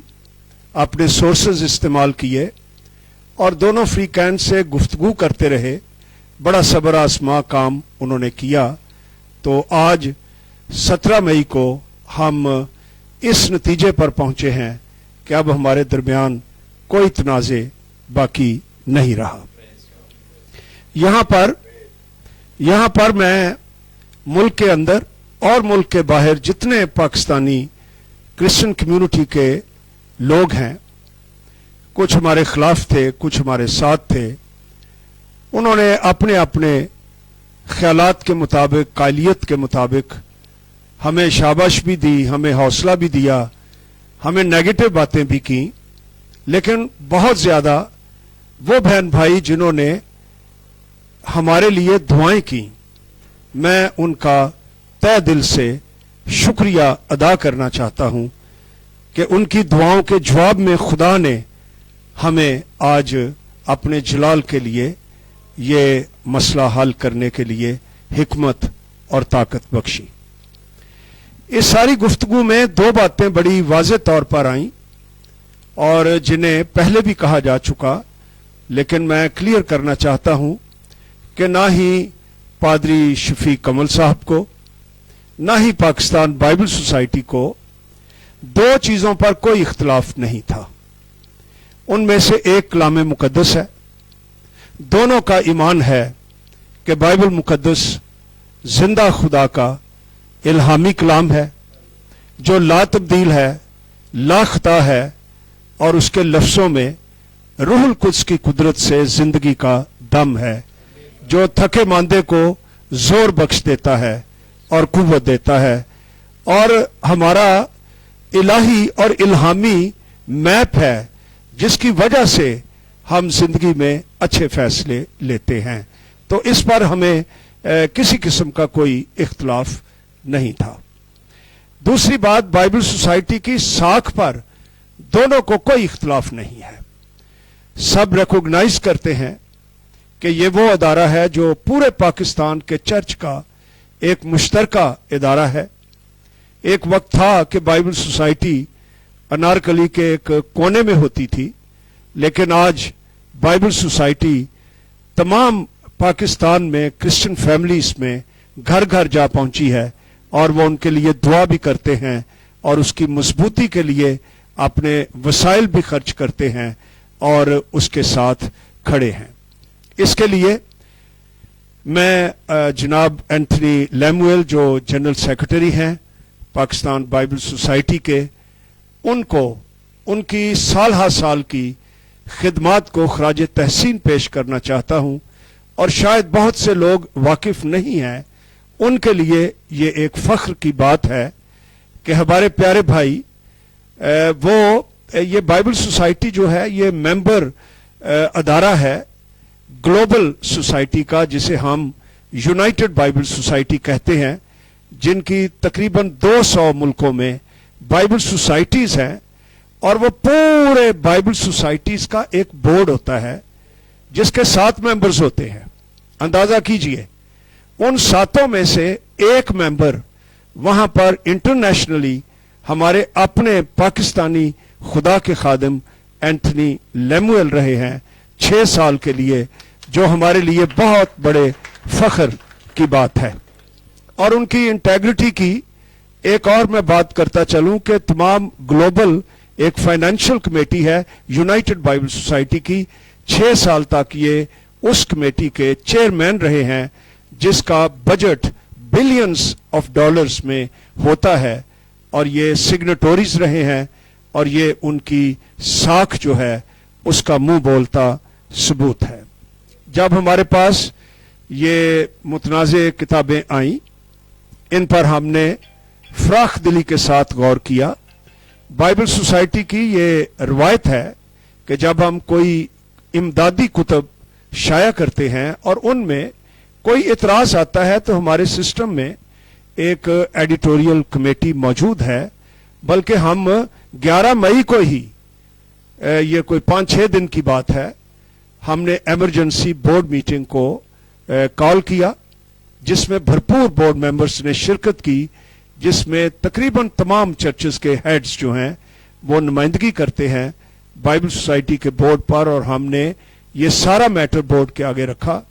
اپنے سورسز استعمال کیے اور دونوں فریقین سے گفتگو کرتے رہے. بڑا صبر آزما کام انہوں نے کیا. تو آج 17 مئی کو ہم اس نتیجے پر پہنچے ہیں کہ اب ہمارے درمیان کوئی تنازع باقی نہیں رہا. یہاں پر میں ملک کے اندر اور ملک کے باہر جتنے پاکستانی کرسچن کمیونٹی کے لوگ ہیں, کچھ ہمارے خلاف تھے, کچھ ہمارے ساتھ تھے, انہوں نے اپنے اپنے خیالات کے مطابق, قائلیت کے مطابق ہمیں شاباش بھی دی, ہمیں حوصلہ بھی دیا, ہمیں نیگیٹو باتیں بھی کی. لیکن بہت زیادہ وہ بہن بھائی جنہوں نے ہمارے لیے دعائیں کی, میں ان کا تہ دل سے شکریہ ادا کرنا چاہتا ہوں کہ ان کی دعاؤں کے جواب میں خدا نے ہمیں آج اپنے جلال کے لیے یہ مسئلہ حل کرنے کے لیے حکمت اور طاقت بخشی. اس ساری گفتگو میں 2 باتیں بڑی واضح طور پر آئیں اور جنہیں پہلے بھی کہا جا چکا, لیکن میں کلیئر کرنا چاہتا ہوں کہ نہ ہی پادری شفیق کمل صاحب کو, نہ ہی پاکستان بائبل سوسائٹی کو 2 چیزوں پر کوئی اختلاف نہیں تھا. उनमें से एक कलाम मुकद्दस है। दोनों का ईमान है कि बाइबल मुकद्दस जिंदा खुदा का इल्हामी कलाम है जो ला तब्दील है, लाखता है और उसके लफ्ज़ों में रूहुल कुद्स की कुदरत से जिंदगी का दम है जो थके मांदे को जोर बख्श देता है और कुव्वत देता है, और हमारा इलाही और इल्हामी मैप है जिसकी वजह से हम जिंदगी में अच्छे फैसले लेते हैं। तो इस पर हमें किसी किस्म का कोई इख्तलाफ नहीं था। दूसरी बात, बाइबल सोसाइटी की साख पर दोनों को कोई इख्तलाफ नहीं है। सब रिकॉग्नाइज करते हैं कि ये वो अदारा है जो पूरे पाकिस्तान के चर्च का एक मुश्तरका इदारा है। एक वक्त था कि बाइबल सोसाइटी अनारकली के एक कोने में होती थी, लेकिन आज बाइबल सोसाइटी तमाम पाकिस्तान में क्रिश्चियन फैमिलीज में घर घर जा पहुंची है और वो उनके लिए दुआ भी करते हैं और उसकी मजबूती के लिए अपने वसाइल भी खर्च करते हैं और उसके साथ खड़े हैं। इसके लिए मैं जनाब एंथनी लैमुएल जो जनरल सेक्रेटरी हैं पाकिस्तान बाइबल सोसाइटी के, उनको उनकी साल हा साल की खिदमात को खराज तहसीन पेश करना चाहता हूं। और शायद बहुत से लोग वाकिफ नहीं हैं, उनके लिए ये एक फख्र की बात है कि हमारे प्यारे भाई ये बाइबल सोसाइटी जो है ये मेंबर अदारा है ग्लोबल सोसाइटी का, जिसे हम यूनाइटेड बाइबल सोसाइटी कहते हैं, जिनकी तकरीबन 200 मुल्कों में बाइबल सोसाइटीज हैं। और वो पूरे बाइबल सोसाइटीज का एक बोर्ड होता है जिसके 7 मेंबर्स होते हैं। अंदाजा कीजिए, उन 7 में से एक मेंबर वहां पर इंटरनेशनली हमारे अपने पाकिस्तानी खुदा के खादिम एंथनी लेमुएल रहे हैं 6 साल के लिए, जो हमारे लिए बहुत बड़े फख्र की बात है। और उनकी इंटेग्रिटी की एक और मैं बात करता चलूं कि तमाम ग्लोबल एक फाइनेंशियल कमेटी है यूनाइटेड बाइबल सोसाइटी की, 6 साल तक ये उस कमेटी के चेयरमैन रहे हैं, जिसका बजट बिलियंस ऑफ डॉलर्स में होता है, और ये सिग्नेटोरीज रहे हैं, और ये उनकी साख जो है उसका मुंह बोलता सबूत है। जब हमारे पास ये मुतनाज़े किताबें आई, इन पर हमने फराख दिली के साथ गौर किया। बाइबल सोसाइटी की ये रवायत है कि जब हम कोई इमदादी कुतब शाया करते हैं और उनमें कोई इतराज आता है तो हमारे सिस्टम में एक एडिटोरियल कमेटी मौजूद है, बल्कि हम 11 मई को ही, ये कोई 5-6 दिन की बात है, हमने इमरजेंसी बोर्ड मीटिंग को कॉल किया, जिसमें भरपूर बोर्ड मेंबर्स ने शिरकत की, जिसमें तकरीबन तमाम चर्चेस के हेड्स जो हैं वो नुमाइंदगी करते हैं बाइबल सोसाइटी के बोर्ड पर। और हमने ये सारा मैटर बोर्ड के आगे रखा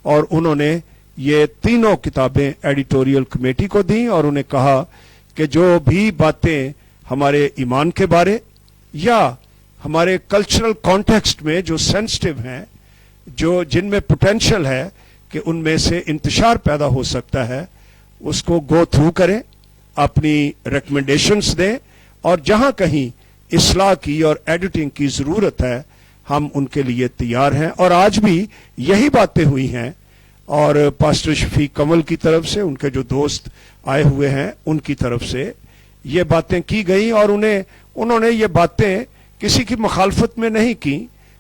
और उन्होंने ये तीनों किताबें एडिटोरियल कमेटी को दी और उन्हें कहा कि जो भी बातें हमारे ईमान के बारे या हमारे कल्चरल कॉन्टेक्स्ट में जो सेंसिटिव हैं, जो जिनमें पोटेंशियल है कि उनमें से इंतशार पैदा हो सकता है, उसको गो थ्रू करें, अपनी रिकमेंडेशंस दें, और जहां कहीं इस्लाह की और एडिटिंग की जरूरत है हम उनके लिए तैयार हैं। और आज भी यही बातें हुई हैं, और पास्टर शफीक कमल की तरफ से, उनके जो दोस्त आए हुए हैं उनकी तरफ से ये बातें की गई, और उन्होंने ये बातें किसी की मुखालफत में नहीं की,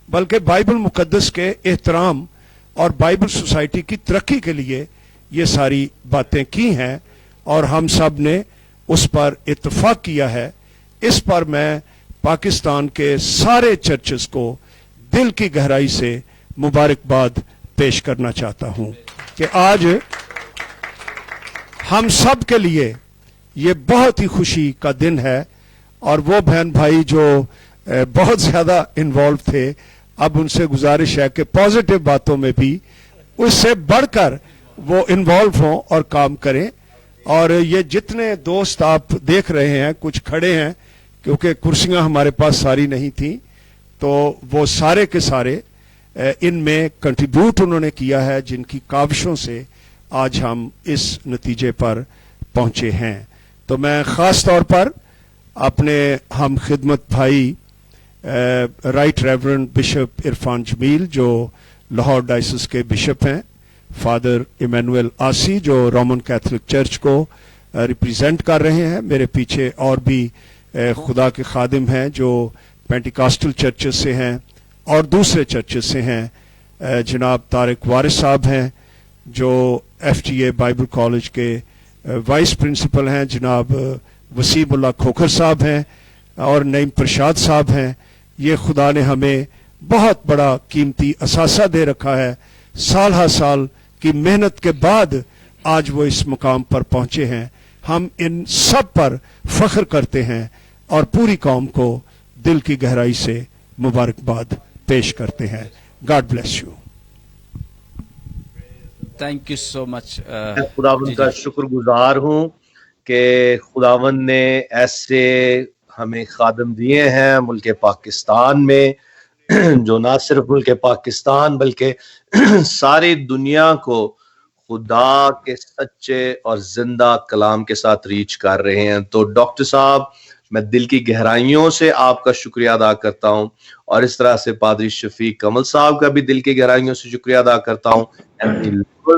बल्कि बाइबल मुकद्दस के एहतराम और बाइबल सोसाइटी की तरक्की के लिए ये सारी बातें की हैं, और हम सब ने उस पर इत्तफाक किया है। इस पर मैं पाकिस्तान के सारे चर्चेस को दिल की गहराई से मुबारकबाद पेश करना चाहता हूं कि आज हम सब के लिए ये बहुत ही खुशी का दिन है। और वो बहन भाई जो बहुत ज्यादा इन्वॉल्व थे, अब उनसे गुजारिश है कि पॉजिटिव बातों में भी उससे बढ़कर वो इन्वॉल्व हों और काम करें। और ये जितने दोस्त आप देख रहे हैं, कुछ खड़े हैं क्योंकि कुर्सियां हमारे पास सारी नहीं थी, تو وہ سارے کے سارے ان میں کنٹریبیوٹ انہوں نے کیا ہے، جن کی کاوشوں سے آج ہم اس نتیجے پر پہنچے ہیں. تو میں خاص طور پر اپنے ہم خدمت بھائی رائٹ ریورنڈ بشپ عرفان جمیل جو لاہور ڈائسس کے بشپ ہیں، فادر ایمینوئل آسی جو رومن کیتھولک چرچ کو ریپریزنٹ کر رہے ہیں، میرے پیچھے اور بھی خدا کے خادم ہیں جو پینٹیکاسٹل چرچز سے ہیں اور دوسرے چرچز سے ہیں. جناب طارق وارث صاحب ہیں جو F T A Bible college کے وائس پرنسپل ہیں، جناب وسیم اللہ کھوکھر صاحب ہیں اور نعیم پرشاد صاحب ہیں. یہ خدا نے ہمیں بہت بڑا قیمتی اثاثہ دے رکھا ہے، سال ہر سال کی محنت کے بعد آج وہ اس مقام پر پہنچے ہیں. ہم ان سب پر فخر کرتے ہیں اور پوری قوم کو دل کی گہرائی سے مبارکباد پیش کرتے ہیں. God bless you. Thank you so much. خداوند کا شکر گزار ہوں کہ خداوند نے ایسے ہمیں خادم دیے ہیں ملک پاکستان میں، جو نہ صرف ملک پاکستان بلکہ ساری دنیا کو خدا کے سچے اور زندہ کلام کے ساتھ ریچ کر رہے ہیں. تو ڈاکٹر صاحب، میں دل کی گہرائیوں سے آپ کا شکریہ ادا کرتا ہوں، اور اس طرح سے پادری شفیق کمل صاحب کا بھی دل کی گہرائیوں سے شکریہ ادا کرتا ہوں،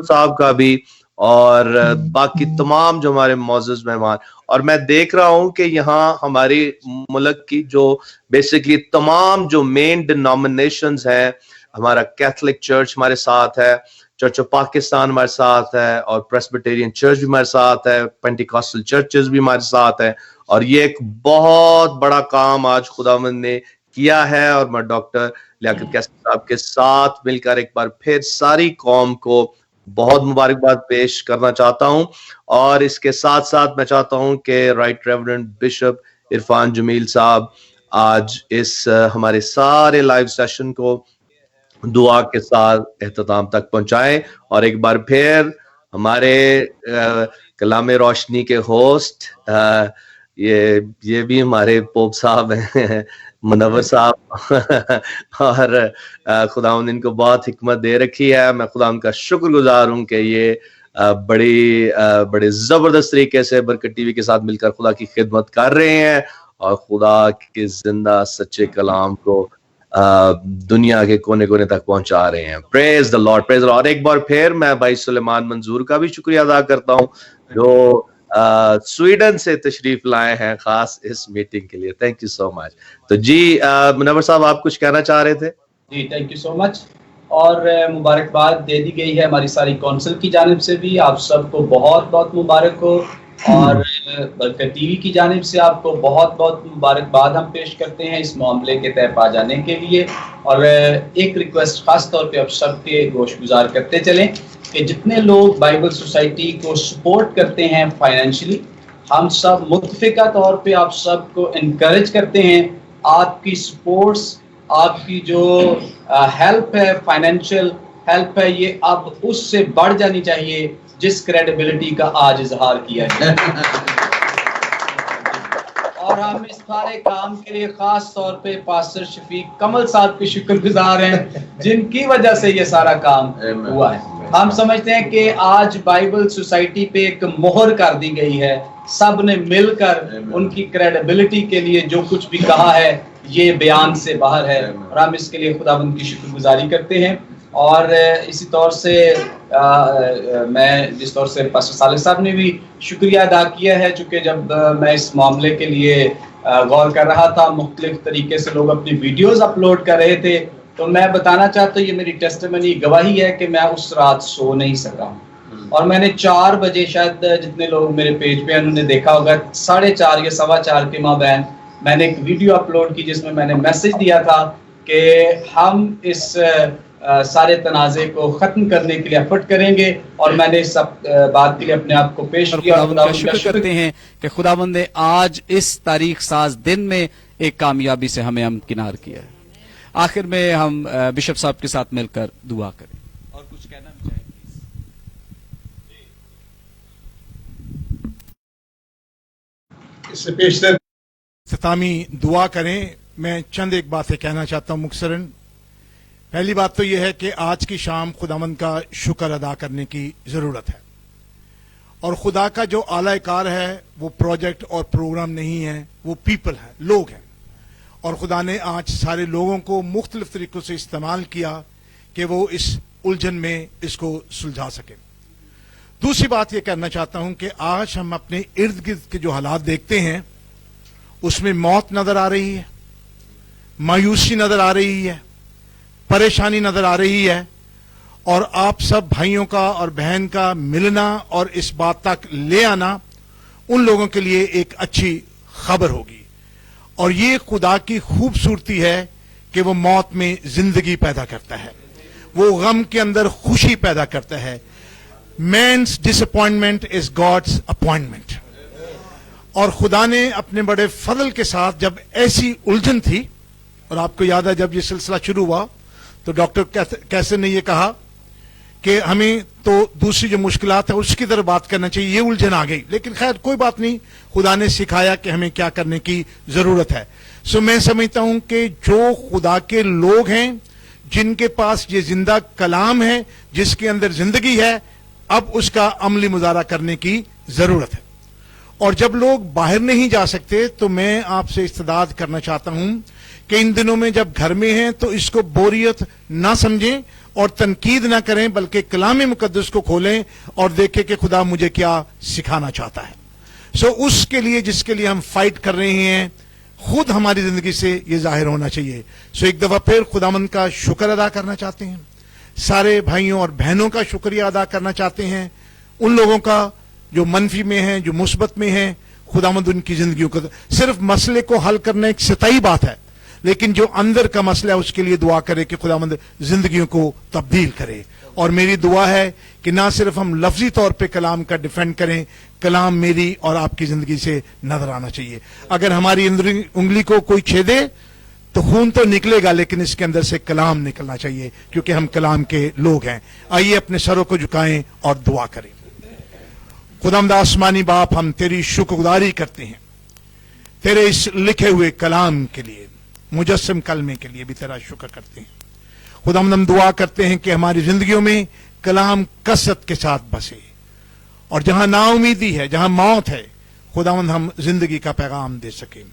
صاحب کا بھی، اور باقی تمام جو ہمارے معزز مہمان. اور میں دیکھ رہا ہوں کہ یہاں ہماری ملک کی جو بیسکلی تمام جو مین ڈینومینیشنز ہیں، ہمارا کیتھولک چرچ ہمارے ساتھ ہے، چرچ آف پاکستان ہمارے ساتھ ہے، اور پریسبیٹیرین چرچ بھی ہمارے ساتھ ہے، پینٹیکاسٹل چرچز بھی ہمارے ساتھ ہے. اور یہ ایک بہت بڑا کام آج خداوند نے کیا ہے، اور میں ڈاکٹر لیاقت قیصر صاحب کے ساتھ مل کر ایک بار پھر ساری قوم کو بہت مبارکباد پیش کرنا چاہتا ہوں. اور اس کے ساتھ ساتھ میں چاہتا ہوں کہ رائٹ ریورنڈ بشپ عرفان جمیل صاحب آج اس ہمارے سارے لائیو سیشن کو دعا کے ساتھ اختتام تک پہنچائیں. اور ایک بار پھر ہمارے کلام روشنی کے ہوسٹ یہ بھی ہمارے پوپ صاحب ہیں، منور صاحب، اور خداوند ان کو بہت حکمت دے رکھی ہے. میں خداوند کا شکر گزار ہوں کہ یہ بڑے زبردست طریقے سے برکت ٹی وی کے ساتھ مل کر خدا کی خدمت کر رہے ہیں، اور خدا کے زندہ سچے کلام کو دنیا کے کونے کونے تک پہنچا رہے ہیں. پریز دا لارڈ، پریز دا لارڈ. ایک بار پھر میں بھائی سلیمان منظور کا بھی شکریہ ادا کرتا ہوں جو سویڈن سے تشریف لائے ہیں خاص اس میٹنگ کے لیے. تھینک یو سو مچ. تو جی منور صاحب، آپ کچھ کہنا چاہ رہے تھے؟ جی تھینک یو سو مچ. اور مبارکباد دے دی گئی ہے ہماری ساری کونسل کی جانب سے بھی. آپ سب کو بہت بہت مبارک ہو، اور برکت ٹی وی کی جانب سے آپ کو بہت بہت مبارکباد ہم پیش کرتے ہیں اس معاملے کے تحت پا جانے کے لیے. اور ایک ریکویسٹ خاص طور پہ آپ سب کے گوش گزار کرتے چلیں کہ جتنے لوگ بائبل سوسائٹی کو سپورٹ کرتے ہیں فائنینشلی، ہم سب متفقہ طور پہ آپ سب کو انکریج کرتے ہیں. آپ کی سپورٹس، آپ کی جو ہیلپ ہے، فائنینشیل ہیلپ ہے، یہ اب اس سے بڑھ جانی چاہیے جس کریڈیبلٹی کا آج اظہار کیا ہے. اور ہم اس سارے کام کے لیے خاص طور پہ پاسٹر شفیق کمل صاحب کے شکر گزار ہیں جن کی وجہ سے یہ سارا کام ہوا ہے. ہم سمجھتے ہیں کہ آج بائبل سوسائٹی پہ ایک مہر کر دی گئی ہے. سب نے مل کر ان کی کریڈیبلٹی کے لیے جو کچھ بھی کہا ہے یہ بیان سے باہر ہے، اور ہم اس کے لیے خداوند کی شکر گزاری کرتے ہیں. اور اسی طور سے میں جس طور سے پاسٹر صالح صاحب نے بھی شکریہ ادا کیا ہے، چونکہ جب میں اس معاملے کے لیے غور کر رہا تھا، مختلف طریقے سے لوگ اپنی ویڈیوز اپلوڈ کر رہے تھے، تو میں بتانا چاہتا ہوں، یہ میری ٹیسٹیمنی گواہی ہے کہ میں اس رات سو نہیں سکا. اور میں نے 4 بجے، شاید جتنے لوگ میرے پیج پہ انہوں نے دیکھا ہوگا، 4:30 یا 4:15 کے مابین میں نے ایک ویڈیو اپلوڈ کی جس میں میں نے میسج دیا تھا کہ ہم اس سارے تنازع کو ختم کرنے کے لیے ایفرٹ کریں گے. اور میں نے اس بات کے لیے اپنے آپ کو پیش کیا. خداوند کا شکر کرتے ہیں کہ خداوند نے آج اس تاریخ ساز دن میں ایک کامیابی سے ہمیں ہمکنار کیا ہے. آخر میں ہم بشپ صاحب کے ساتھ مل کر دعا کریں اور کچھ کہنا بھی چاہیں. اس سے پیش اختتامی دعا کریں. मैं चंद एक बातें कहना चाहता हूं मुख्तसरन। पहली बात तो यह है कि आज की शाम खुदावंद का शुक्र अदा करने की ज़रूरत है, और खुदा का जो आला कार है वो प्रोजेक्ट और प्रोग्राम नहीं है, वो पीपल है, लोग हैं। और खुदा ने आज सारे लोगों को मुख्तलिफ तरीक़ों से इस्तेमाल किया कि वो इस उलझन में इसको सुलझा सके। दूसरी बात ये करना चाहता हूं कि आज हम अपने इर्द गिर्द के जो हालात देखते हैं उसमें मौत नजर आ रही है, मायूसी नजर आ रही है, परेशानी नजर आ रही है, और आप सब भाइयों का और बहन का मिलना और इस बात तक ले आना उन लोगों के लिए एक अच्छी खबर होगी। और ये खुदा की खूबसूरती है कि वो मौत में जिंदगी पैदा करता है, वो गम के अंदर खुशी पैदा करता है। Man's disappointment is God's appointment. और खुदा ने अपने बड़े फजल के साथ जब ऐसी उलझन थी, और आपको याद है जब ये सिलसिला शुरू हुआ तो डॉक्टर कैसे ने ये कहा कि हमें तो दूसरी जो मुश्किलात है उसकी तरफ बात करना चाहिए, ये उलझन आ गई। लेकिन खैर कोई बात नहीं, खुदा ने सिखाया कि हमें क्या करने की जरूरत है। सो मैं समझता हूं कि जो खुदा के लोग हैं जिनके पास ये जिंदा कलाम है जिसके अंदर जिंदगी है, अब उसका अमली मुजाहरा करने की जरूरत है। और जब लोग बाहर नहीं जा सकते तो मैं आपसे इस्तदाद करना चाहता हूं कि इन दिनों में जब घर में हैं तो इसको बोरियत ना समझें और तनकीद ना करें, बल्कि कलाम मुकद्दस को खोलें और देखें कि खुदा मुझे क्या सिखाना चाहता है। सो उसके लिए जिसके लिए हम फाइट कर रहे हैं खुद हमारी जिंदगी से ये जाहिर होना चाहिए। सो एक दफा फिर खुदावंद का शुक्र अदा करना चाहते हैं, सारे भाइयों और बहनों का शुक्रिया अदा करना चाहते हैं, उन लोगों का जो मनफी में हैं, जो मुस्बत में हैं। खुदावंद उनकी जिंदगियों को, सिर्फ मसले को हल करना एक सतही बात है, लेकिन जो अंदर का मसला है उसके लिए दुआ करे कि खुदावंद जिंदगियों को तब्दील करे। और मेरी दुआ है कि ना सिर्फ हम लफ्जी तौर पे कलाम का डिफेंड करें, कलाम मेरी और आपकी जिंदगी से नजर आना चाहिए। अगर हमारी उंगली को कोई छेदे तो खून तो निकलेगा, लेकिन इसके अंदर से कलाम निकलना चाहिए, क्योंकि हम कलाम के लोग हैं। आइए अपने सरों को झुकाएं और दुआ करें। खुदावंद आसमानी बाप, हम तेरी शुक्रगुजारी करते हैं तेरे इस लिखे हुए कलाम के लिए, मुजस्सम कलमे के लिए भी तेरा शुक्र करते हैं। खुदावंद हम दुआ करते हैं कि हमारी जिंदगियों में कलाम कसरत के साथ बसे, और जहां नाउमीदी है, जहां मौत है, खुदावंद हम जिंदगी का पैगाम दे सकें।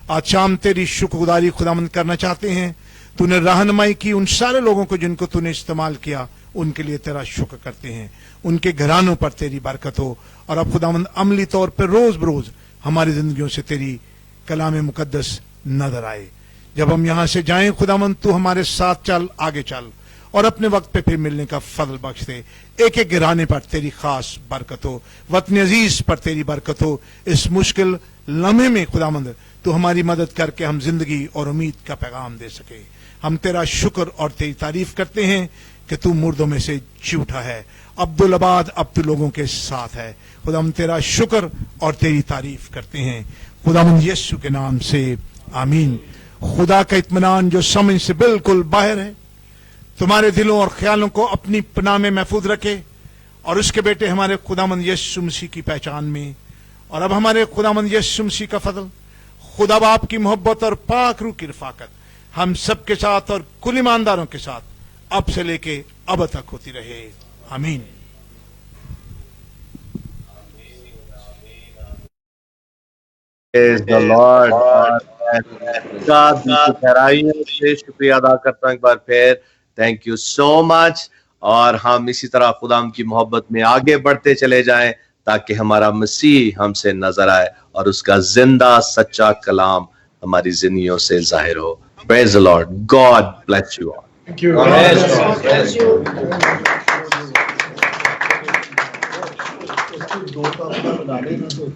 आज शाम तेरी शुक्रगुजारी खुदावंद करना चाहते हैं। तूने रहनुमाई की उन सारे लोगों को जिनको तूने इस्तेमाल किया, उनके लिए तेरा शुक्र करते हैं। उनके घरानों पर तेरी बरकत हो, और अब खुदावंद अमली तौर पर रोज बरोज हमारी जिंदगियों से तेरी कलाम मुकद्दस नजर आए। जब हम यहां से जाएं खुदावंद, तू हमारे साथ चल, आगे चल, और अपने वक्त पे फिर मिलने का फजल बख्श दे। एक एक गिराने पर तेरी खास बरकत हो, वतन अजीज पर तेरी बरकत हो। इस मुश्किल लम्हे में खुदावंद तू हमारी मदद करके हम जिंदगी और उम्मीद का पैगाम दे सके। हम तेरा शुक्र और तेरी तारीफ करते हैं कि तू मुर्दों में से जी उठा है। अब्दुल आबाद अब तू लोगों के साथ है। खुदा हम तेरा शुक्र और तेरी तारीफ करते हैं, खुदावंद यीशु के नाम से, आमीन। खुदा का इत्मीनान जो समझ से बिल्कुल बाहर है तुम्हारे दिलों और ख्यालों को अपनी पनाह में महफूज रखे, और उसके बेटे हमारे खुदावंद यीशु मसीह की पहचान में, और अब हमारे खुदावंद यीशु मसीह का फजल, खुदा बाप की मोहब्बत और पाक रूह की रफाकत हम सब के साथ और कुल ईमानदारों के साथ अब से लेके अब तक होती रहे, आमीन। Praise the Lord. से शुक्रिया अदा करता हूं एक बार फिर। Thank you so much. और हम इसी तरह खुदाम की मोहब्बत में आगे बढ़ते चले जाएं ताकि हमारा मसीह हमसे नजर आए और उसका जिंदा सच्चा कलाम हमारी जिंदगियों से जाहिर हो। Praise the Lord. God bless you all. Thank you. Bless you.